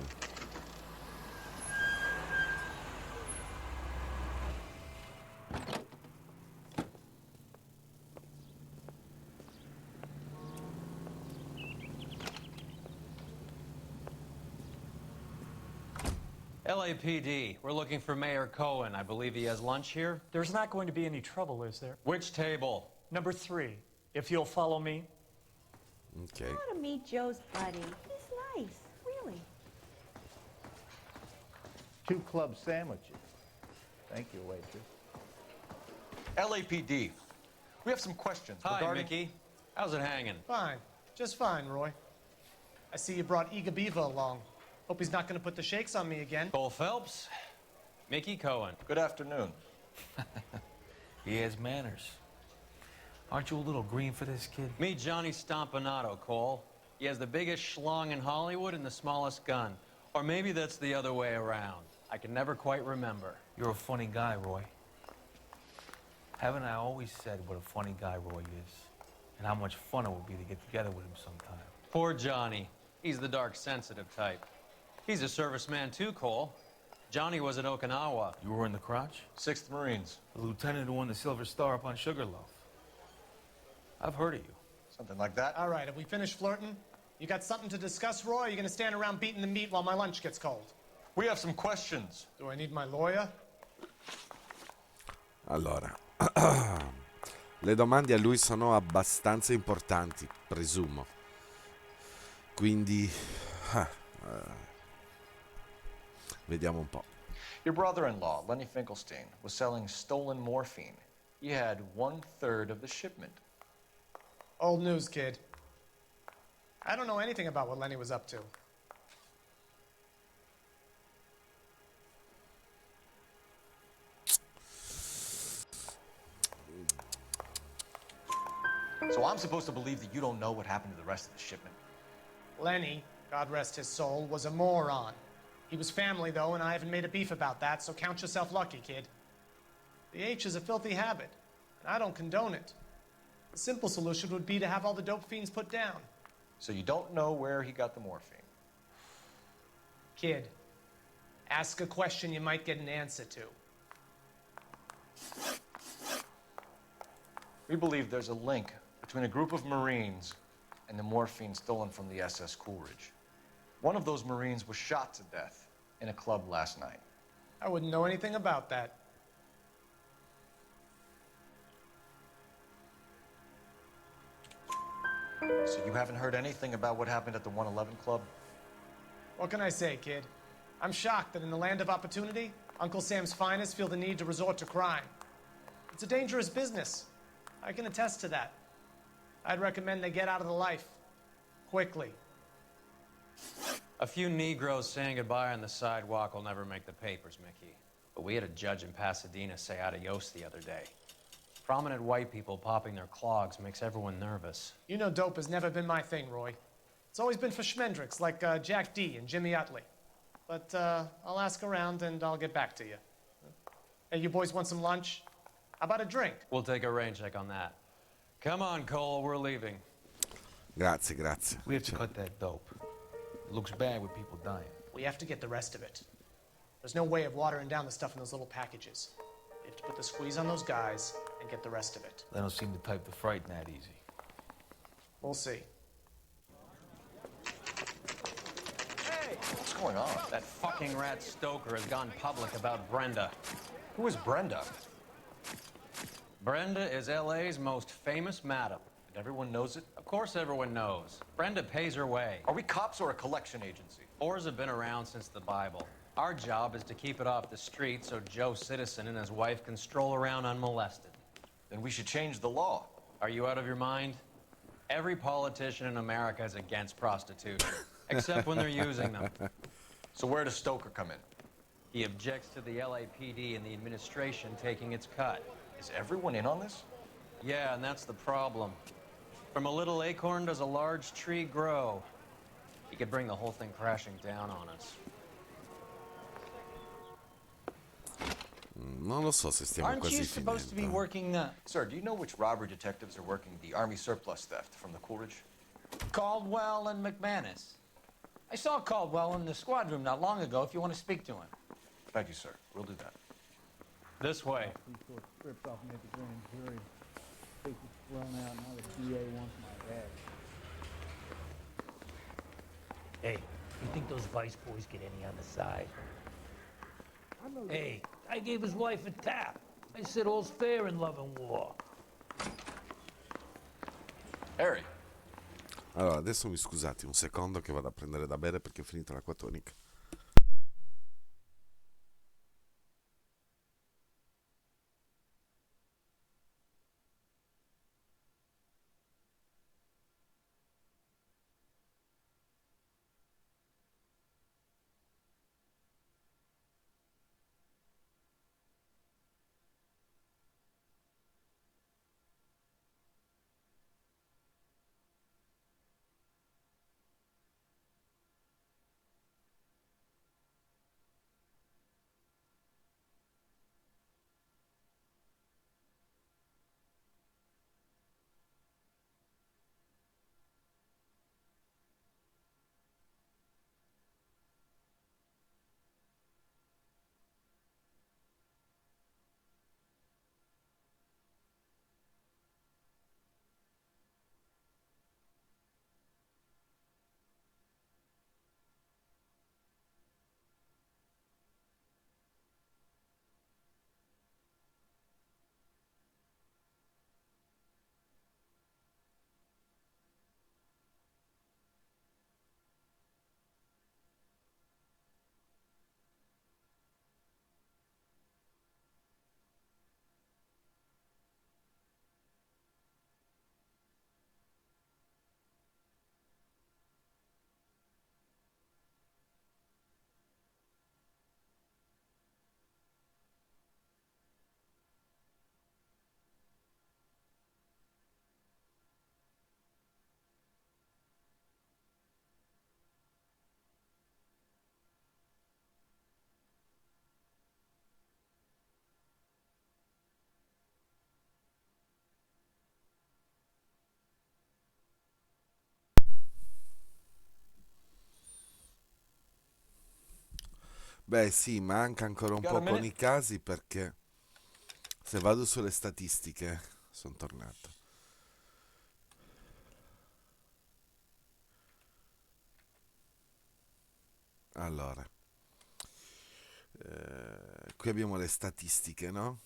LAPD, we're looking for Mayor Cohen. I believe he has lunch here. There's not going to be any trouble, is there? Which table? Number 3, if you'll follow me. Okay. I want to meet Joe's buddy. He's nice, really. 2 club sandwiches. Thank you, waitress. LAPD. We have some questions Hi, regarding... Mickey. How's it hanging? Fine. Just fine, Roy. I see you brought Iga Beaver along. Hope he's not going to put the shakes on me again. Cole Phelps. Mickey Cohen. Good afternoon. He has manners. Aren't you a little green for this kid? Meet Johnny Stompanato, Cole. He has the biggest schlong in Hollywood and the smallest gun. Or maybe that's the other way around. I can never quite remember. You're a funny guy, Roy. Haven't I always said what a funny guy Roy is? And how much fun it would be to get together with him sometime. Poor Johnny. He's the dark, sensitive type. He's a serviceman too, Cole. Johnny was at Okinawa. You were in the crotch? 6th Marines. The lieutenant who won the Silver Star up on Sugarloaf. I've heard of you. Something like that. All right, have we finished flirting? You got something to discuss, Roy, or are you going to stand around beating the meat while my lunch gets cold? We have some questions. Do I need my lawyer? Allora, le domande a lui sono abbastanza importanti, presumo. Quindi, vediamo un po'. Your brother-in-law, Lenny Finkelstein, was selling stolen morphine. He had 1/3 of the shipment. Old news, kid. I don't know anything about what Lenny was up to. So I'm supposed to believe that you don't know what happened to the rest of the shipment? Lenny, God rest his soul, was a moron. He was family, though, and I haven't made a beef about that, so count yourself lucky, kid. The H is a filthy habit, and I don't condone it. The simple solution would be to have all the dope fiends put down. So you don't know where he got the morphine? Kid, ask a question you might get an answer to. We believe there's a link between a group of Marines and the morphine stolen from the SS Coolidge. One of those Marines was shot to death in a club last night. I wouldn't know anything about that. So you haven't heard anything about what happened at the 111 Club? What can I say, kid? I'm shocked that in the land of opportunity, Uncle Sam's finest feel the need to resort to crime. It's a dangerous business. I can attest to that. I'd recommend they get out of the life. Quickly. A few Negroes saying goodbye on the sidewalk will never make the papers, Mickey. But we had a judge in Pasadena say adios the other day. Prominent white people popping their clogs makes everyone nervous. You know dope has never been my thing, Roy. It's always been for schmendricks like Jack D. and Jimmy Utley. But I'll ask around and I'll get back to you. Hey, you boys want some lunch? How about a drink? We'll take a rain check on that. Come on, Cole, we're leaving. Grazie, grazie. We have to cut that dope. It looks bad with people dying. We have to get the rest of it. There's no way of watering down the stuff in those little packages. We have to put the squeeze on those guys and get the rest of it. They don't seem the type to frighten that easy. We'll see. Hey, what's going on? That fucking rat Stoker has gone public about Brenda. Who is Brenda? Brenda is LA's most famous madam. And everyone knows it? Of course everyone knows. Brenda pays her way. Are we cops or a collection agency? Whores have been around since the Bible. Our job is to keep it off the street so Joe Citizen and his wife can stroll around unmolested. Then we should change the law. Are you out of your mind? Every politician in America is against prostitution, except when they're using them. So where does Stoker come in? He objects to the LAPD and the administration taking its cut. Is everyone in on this? Yeah, and that's the problem. From a little acorn does a large tree grow. He could bring the whole thing crashing down on us. Non lo so se stiamo Aren't quasi you supposed to be finendo. working, Sir, do you know which robbery detectives are working the Army surplus theft from the Coolidge? Caldwell and McManus. I saw Caldwell in the squad room not long ago if you want to speak to him. Thank you, sir. We'll do that. This way. Script off me at the grand jury. Case is thrown out, now the DA wants my head. Hey, you think those Vice boys get any on the side? Hey, I gave his wife a tap. I said all's fair in love and war. Harry. Allora, adesso mi scusate un secondo che vado a prendere da bere perché è finita l'acqua tonica. Beh sì, manca ancora un Got po' a con minute? i casi perché se vado sulle statistiche sono tornato. Allora, qui abbiamo le statistiche, no?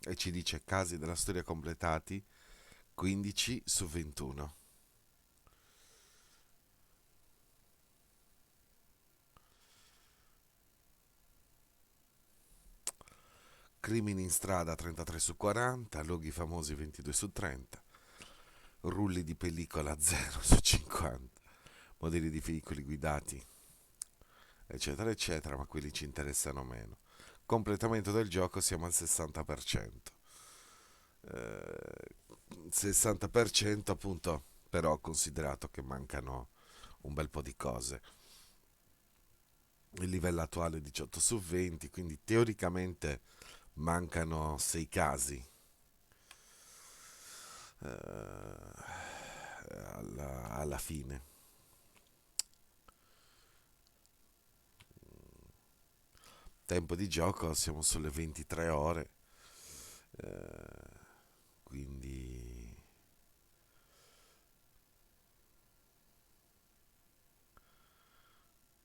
E ci dice casi della storia completati 15 su 21. Crimini in strada 33 su 40, luoghi famosi 22 su 30, rulli di pellicola 0 su 50, modelli di veicoli guidati, eccetera, eccetera, ma quelli ci interessano meno. Completamento del gioco siamo al 60%. 60% appunto, però considerato che mancano un bel po' di cose. Il livello attuale è 18 su 20, quindi teoricamente mancano 6 casi alla fine. Tempo di gioco siamo sulle 23 ore, quindi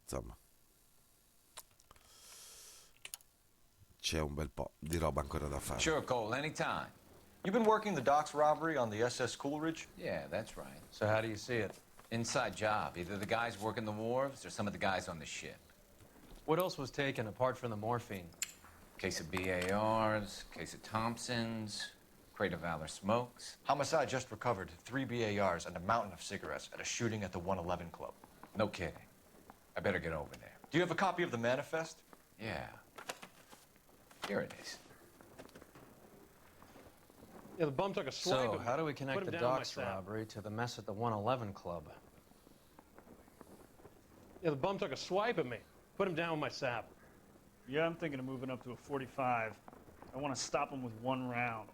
insomma c'è un bel po' di roba ancora da fare. Sure, Cole, anytime. You been working the docks robbery on the SS Coleridge? Yeah, that's right. So how do you see it? Inside job. Either the guys working the wharves or some of the guys on the ship. What else was taken apart from the morphine? Case of BARs, case of Thompsons, crate of Valor smokes. Homicide just recovered 3 BARs and a mountain of cigarettes at a shooting at the 111 Club. No kidding. I better get over there. Do you have a copy of the manifest? Yeah. Here it is. Yeah, the bum took a swipe So, at me. how do we Put connect him the down on my docks sap. robbery to the mess at the 111 Club? Yeah, the bum took a swipe at me. Put him down with my sap. Yeah, I'm thinking of moving up to a 45. I want to stop him with one round.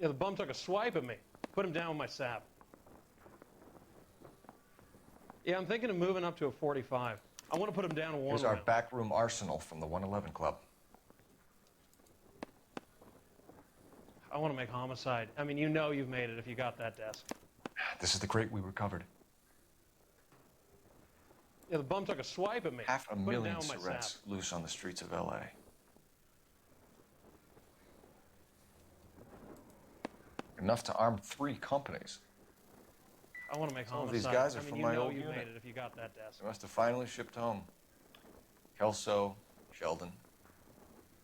Yeah, the bum took a swipe at me. Put him down with my sap. Yeah, I'm thinking of moving up to a 45. I want to put him down in one Here's our round. backroom arsenal from the 111 Club. I want to make homicide. I mean, you know you've made it if you got that desk. This is the crate we recovered. Yeah, the bum took a swipe at me. Half a Put him million down with my cigarettes sap. loose on the streets of L.A. Enough to arm 3 companies. I want to make Some of homicide. these guys are I mean, from you my know old you unit. made it if you got that desk. They must have finally shipped home. Kelso, Sheldon,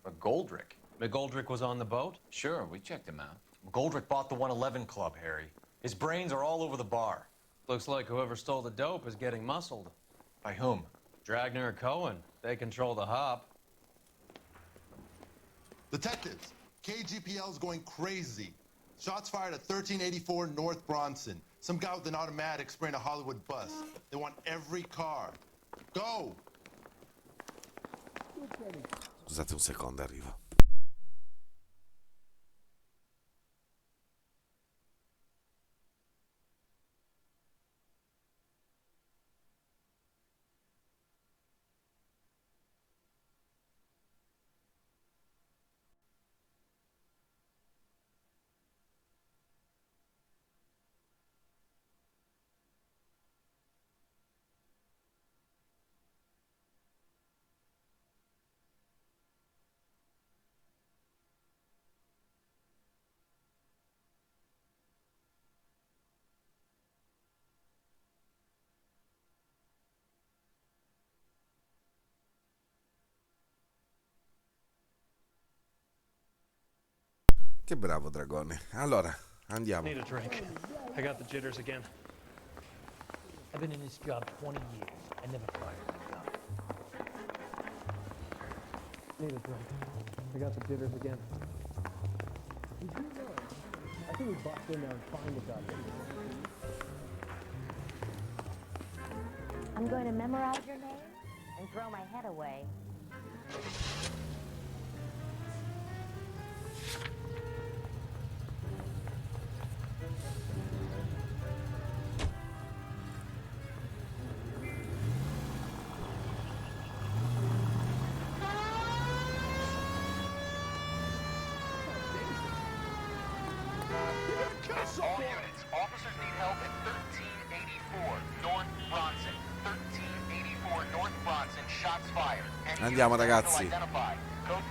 McGoldrick. McGoldrick was on the boat? Sure, we checked him out. McGoldrick bought the 111 Club, Harry. His brains are all over the bar. Looks like whoever stole the dope is getting muscled. By whom? Dragner or Cohen. They control the hop. Detectives, KGPL's going crazy. Shots fired at 1384 North Bronson. Some guy with an automatic spraying a Hollywood bus. They want every car. Go! Scusate un secondo, arrivo. Che bravo Dragone. Allora, andiamo. Need a drink. I got the jitters again. I've been in this job 20 years. I never fired a gun. Need a drink. I got the jitters again. Did you know? I think we bust in there and find the gun. I'm going to memorize your name and throw my head away. Andiamo ragazzi.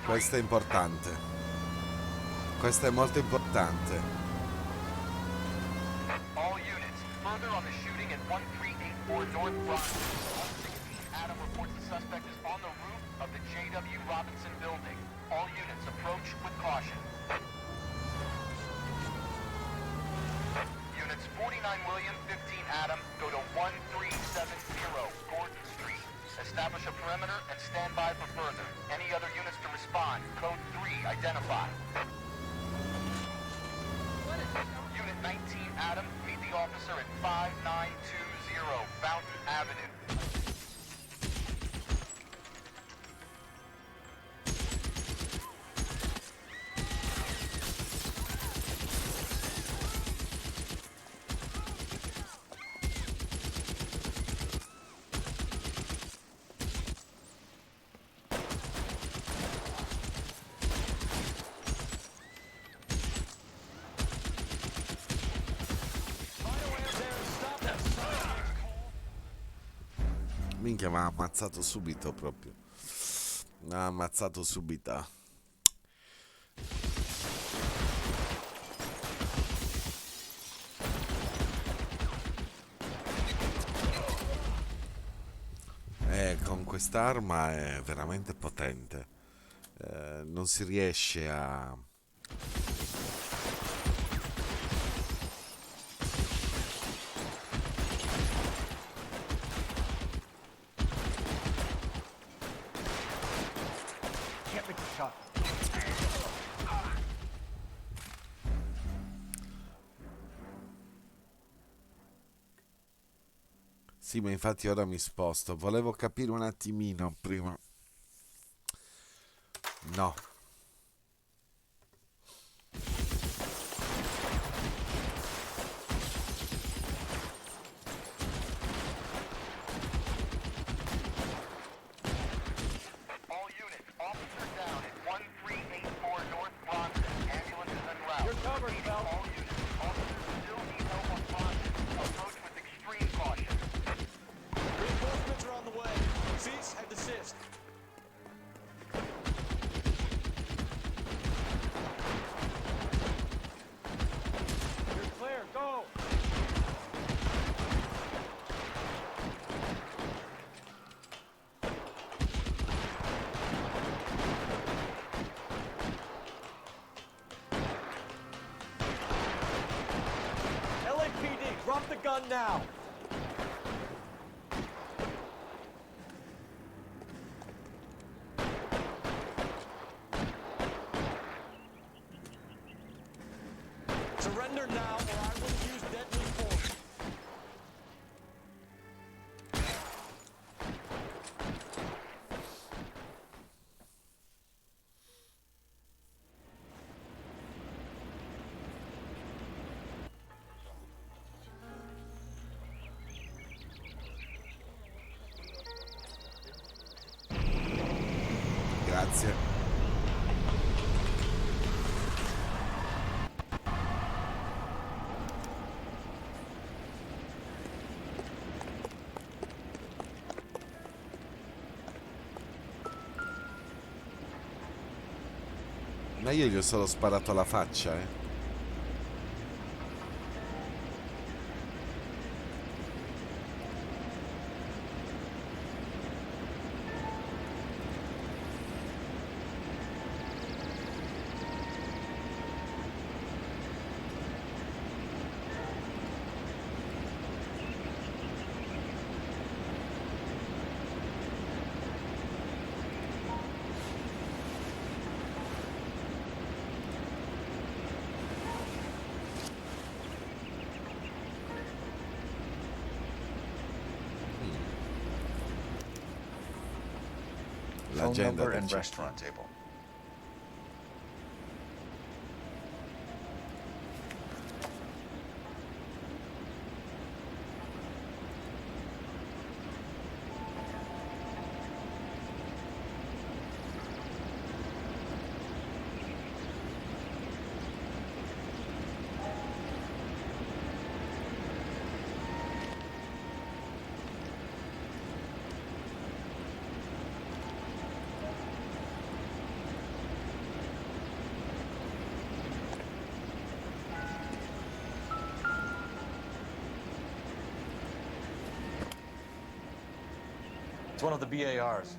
Questo è importante. Questo è molto importante. All units, further on the shooting at 1384 North Bronson. 116 Adam reports the suspect is on the roof of the J.W. Robinson building. All units approach with caution. Units 49 William, 15 Adam, go to 1370 Gordon Street. Establish a perimeter and stand by for further. Any other units to respond. Code 3, identify. Unit 19 Adam, meet the officer at 5920 Fountain Avenue. Minchia, mi ha ammazzato subito proprio. Mi ha ammazzato subito. Con quest'arma è veramente potente. Non si riesce a... Can't make the shot. Sì, ma infatti ora mi sposto. Volevo capire un attimino prima. No. All units, officer down at 1384 North Bronson. Ambulance is en route. You're covered, Phelps. All units, officers still need help on Bronson. Approach with extreme caution. Reinforcements are on the way. Cease and desist. You're clear. Go. LAPD, drop the gun now. Surrender now, or I will use deadly force. Grazie. Ma io gli ho solo sparato alla faccia, eh. Phone L'agenda number del and città. restaurant table. It's one of the BARs.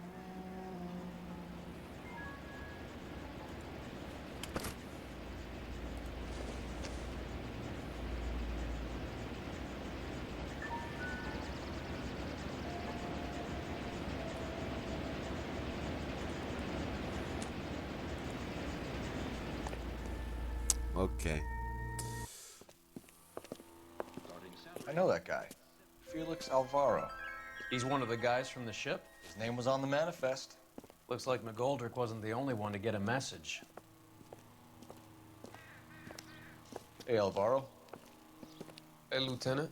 Ok. I know that guy. Felix Alvaro. He's one of the guys from the ship? His name was on the manifest. Looks like McGoldrick wasn't the only one to get a message. Hey, Alvaro. Hey, Lieutenant.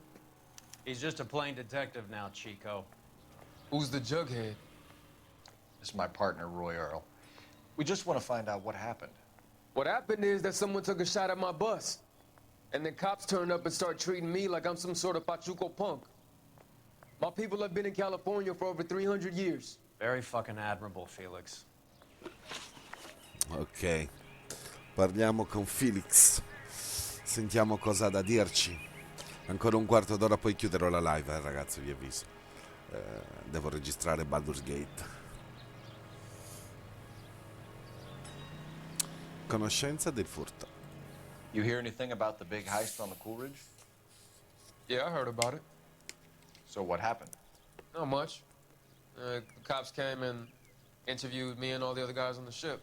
He's just a plain detective now, Chico. Who's the jughead? This is my partner, Roy Earl. We just want to find out what happened. What happened is that someone took a shot at my bus. And then cops turned up and start treating me like I'm some sort of Pachuco punk. My people have been in California for over 300 years. Very fucking admirable, Felix. Ok. Parliamo con Felix. Sentiamo cosa ha da dirci. Ancora un quarto d'ora poi chiuderò la live, ragazzi, vi avviso. Devo registrare Baldur's Gate. Conoscenza del furto. You hear anything about the big heist on the Coolidge? Yeah, I heard about it. So what happened? Not much. The cops came and interviewed me and all the other guys on the ship.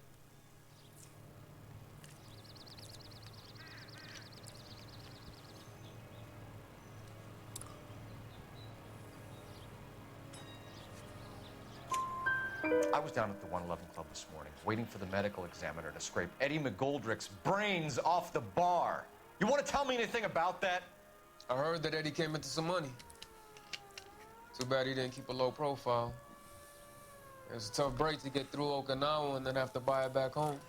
I was down at the 111 Club this morning, waiting for the medical examiner to scrape Eddie McGoldrick's brains off the bar. You want to tell me anything about that? I heard that Eddie came into some money. Too bad he didn't keep a low profile. It was a tough break to get through Okinawa and then have to buy it back home.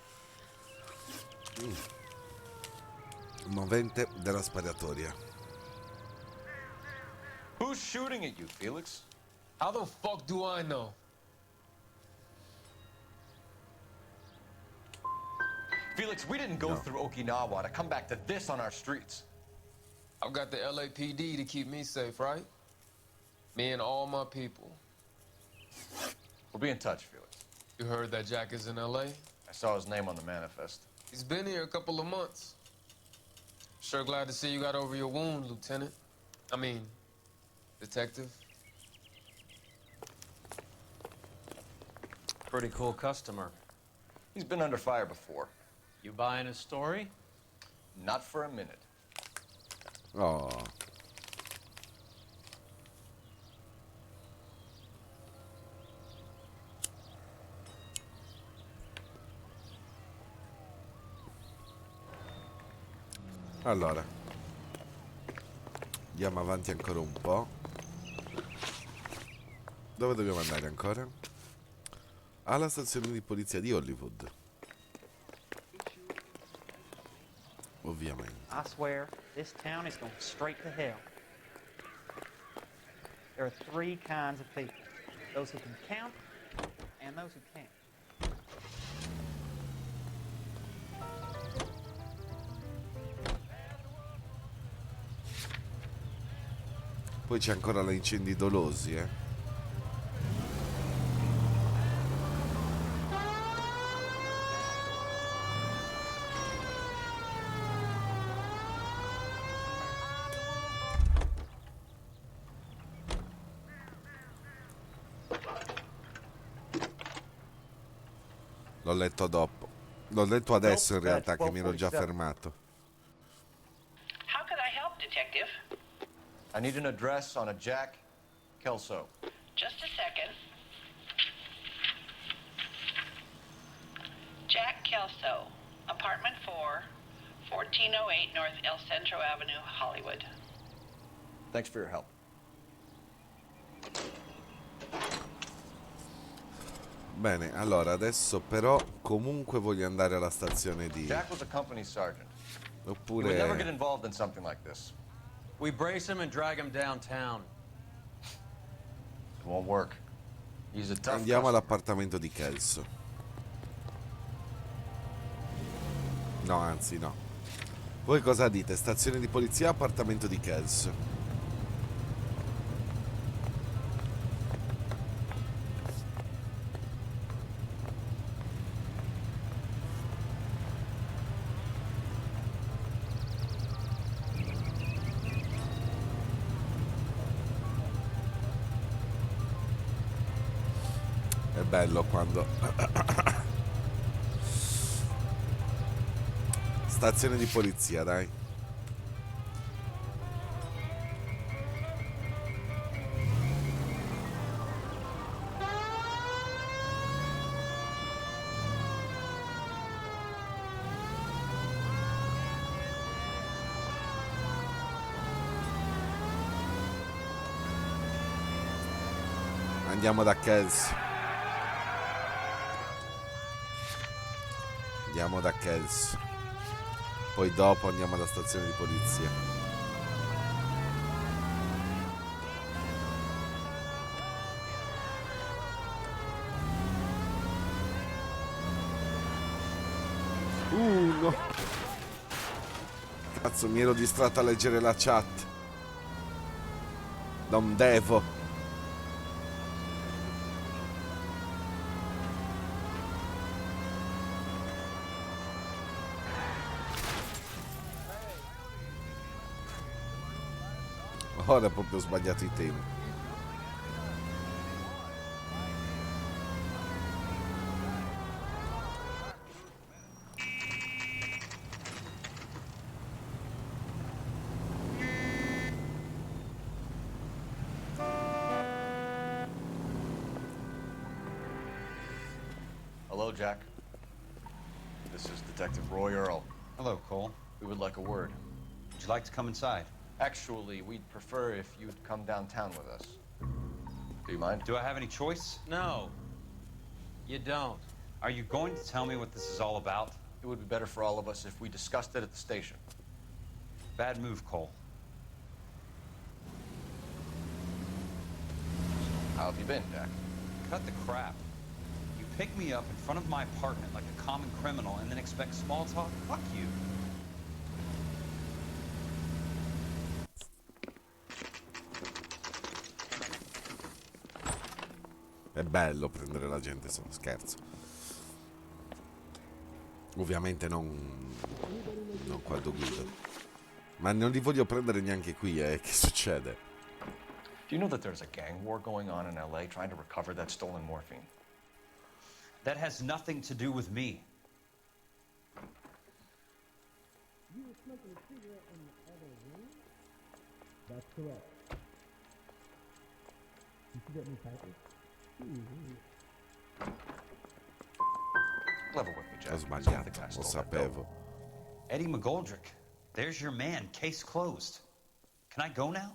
Movente della sparatoria. Who's shooting at you, Felix? How the fuck do I know? Felix, we didn't go through Okinawa to come back to this on our streets. I've got the LAPD to keep me safe, right? Me and all my people. We'll be in touch, Felix. You heard that Jack is in LA? I saw his name on the manifest. He's been here a couple of months. Sure glad to see you got over your wound, Lieutenant. I mean, Detective. Pretty cool customer. He's been under fire before. You buying his story? Not for a minute. Oh. Allora, andiamo avanti ancora un po'. Dove dobbiamo andare ancora? Alla stazione di polizia di Hollywood. Ovviamente. I swear, this town is going straight to hell. There are three kinds of people. Those who can count and those who can't. Poi c'è ancora gli incendi dolosi, L'ho letto dopo. L'ho letto adesso in realtà, che mi ero già fermato. How could I help, Detective? I need an address on a Jack Kelso. Just a second. Jack Kelso, apartment 4, 1408 North El Centro Avenue, Hollywood. Thanks for your help. Bene, allora adesso però comunque voglio andare alla stazione di... Jack was a company sergeant. He would never get Oppure... involved in something like this. We brace him and drag him downtown. It won't work. He's a tough Andiamo customer. all'appartamento di Kelso. No, anzi no. Voi cosa dite? Stazione di polizia, appartamento di Kelso. bello quando... Stazione di polizia, dai. Andiamo da Phelps. Andiamo da Phelps. Poi dopo andiamo alla stazione di polizia. No. Cazzo, mi ero distratto a leggere la chat. Non devo. Ora ho proprio sbagliato i tempi. Hello, Jack. This is Detective Roy Earl. Hello, Cole. We would like a word. Would you like to come inside? Actually, we'd prefer if you'd come downtown with us. Do you mind? Do I have any choice? No, you don't. Are you going to tell me what this is all about? It would be better for all of us if we discussed it at the station. Bad move, Cole. How have you been, Jack? Cut the crap. You pick me up in front of my apartment like a common criminal and then expect small talk? Fuck you. È bello prendere la gente, scherzo. Ovviamente non quando guido. Ma non li voglio prendere neanche qui, che succede? Do you know that there's a gang war going on in LA trying to recover that stolen morphine? That has nothing to do with me. You were smoking a cigarette in the other room? That's correct. You should get me papers. Level with me, Jack. Ho sbagliato, lo sapevo. Eddie McGoldrick, there's your man. Case closed. Can I go now?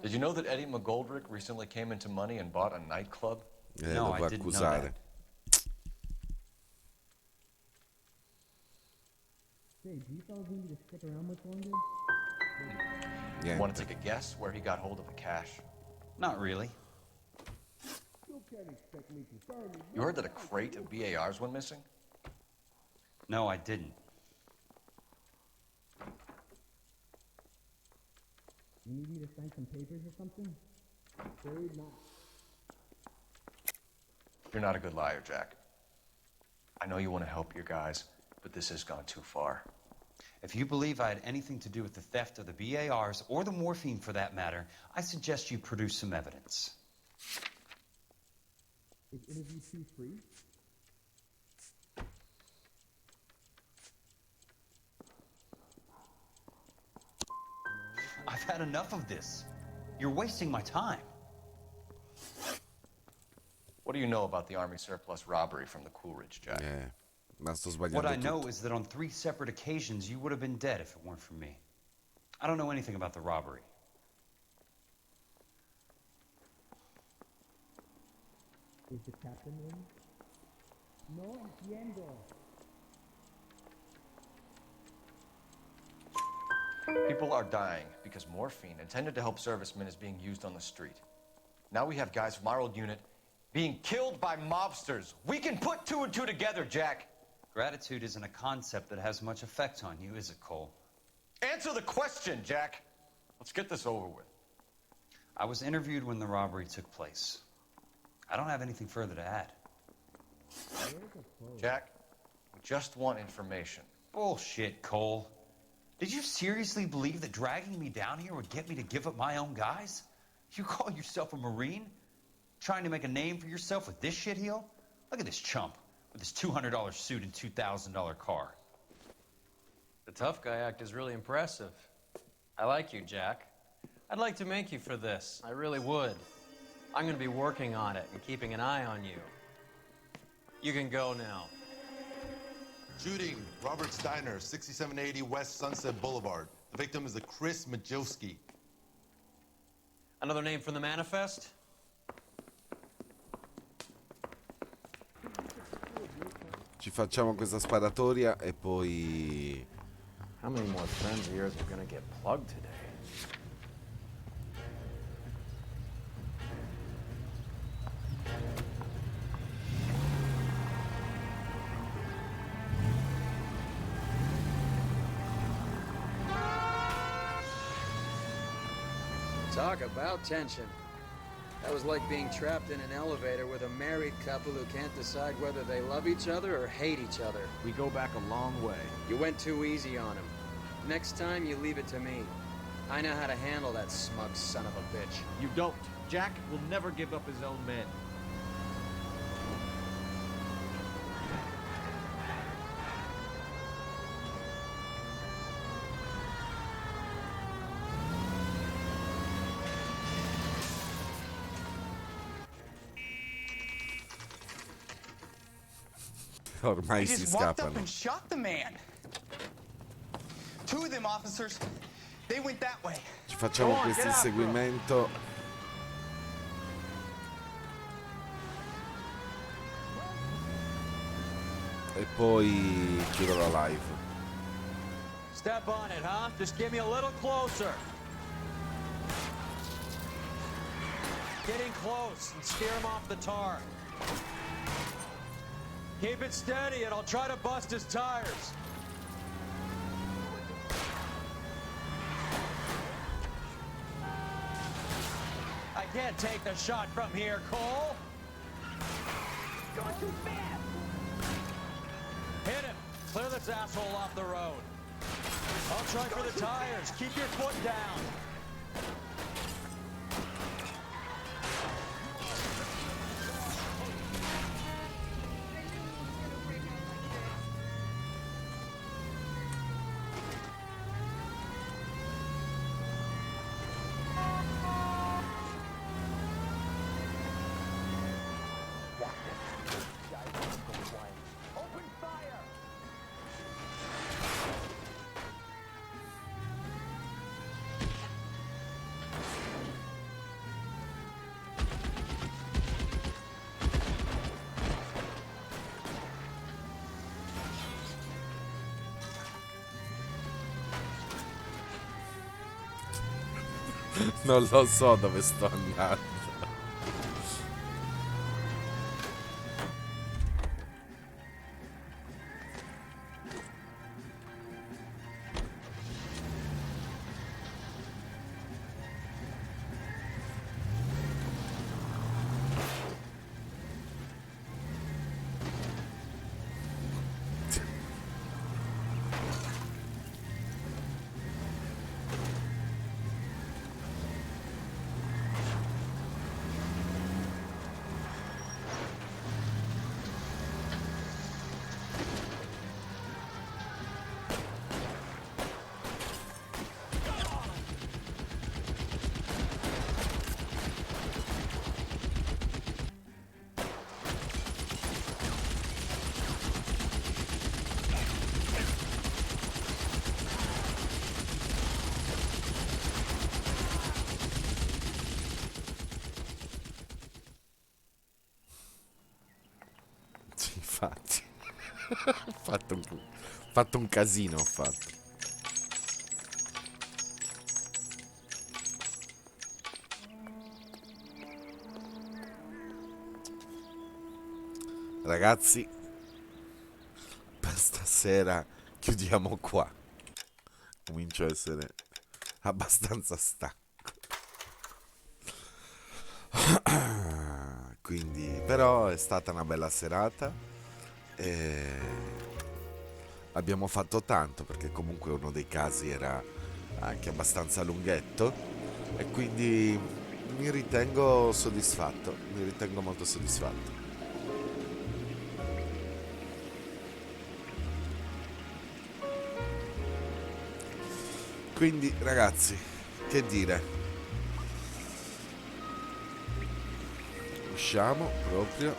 Did you know that Eddie McGoldrick recently came into money and bought a nightclub? No, I didn't know that. Hey, do you fellas need me to stick around much longer? You want to take a guess where he got hold of the cash? Not really. You can't expect me to serve you. You heard that a crate of BARs went missing? No, I didn't. You need me to sign some papers or something? Afraid not. You're not a good liar, Jack. I know you want to help your guys, but this has gone too far. If you believe I had anything to do with the theft of the BARs, or the morphine for that matter, I suggest you produce some evidence. Is interview 2 free? I've had enough of this. You're wasting my time. What do you know about the Army surplus robbery from the Coolidge, Jack? Ma sto sbagliando What I tutto. know is that on 3 separate occasions, you would have been dead if it weren't for me. I don't know anything about the robbery. Is the captain in? No entiendo. People are dying because morphine intended to help servicemen is being used on the street. Now we have guys from our old unit being killed by mobsters. We can put 2 and 2 together, Jack. Gratitude isn't a concept that has much effect on you, is it, Cole? Answer the question, Jack. Let's get this over with. I was interviewed when the robbery took place. I don't have anything further to add. Jack, we just want information. Bullshit, Cole. Did you seriously believe that dragging me down here would get me to give up my own guys? You call yourself a Marine? Trying to make a name for yourself with this shitheel? Look at this chump with his $200 suit and $2,000 car. The tough guy act is really impressive. I like you, Jack. I'd like to make you for this. I really would. I'm going to be working on it and keeping an eye on you. You can go now. Shooting, Robert Steiner, 6780 West Sunset Boulevard. The victim is a Chris Majowski. Another name from the manifest? Ci facciamo questa sparatoria e poi... How many more friends of yours are gonna get plugged today? Talk about tension. That was like being trapped in an elevator with a married couple who can't decide whether they love each other or hate each other. We go back a long way. You went too easy on him. Next time, you leave it to me. I know how to handle that smug son of a bitch. You don't. Jack will never give up his own men. Ormai I si just walked up scappano. and shot the man. Two of them officers, they went that way. Ci facciamo questo inseguimento. E poi chiudo la live. Step on it, huh? Just get me a little closer. Getting close and steer him off the tar. Keep it steady and I'll try to bust his tires. I can't take the shot from here, Cole. Going too fast. Hit him. Clear this asshole off the road. I'll try for the tires. Keep your foot down. Open fire. Non lo so dove sto andando. Infatti. Fatto un casino ho fatto. Ragazzi, per stasera chiudiamo qua. Comincio a essere abbastanza stanco. Quindi, però è stata una bella serata e abbiamo fatto tanto perché comunque uno dei casi era anche abbastanza lunghetto e quindi mi ritengo soddisfatto, mi ritengo molto soddisfatto. Quindi ragazzi, che dire, usciamo proprio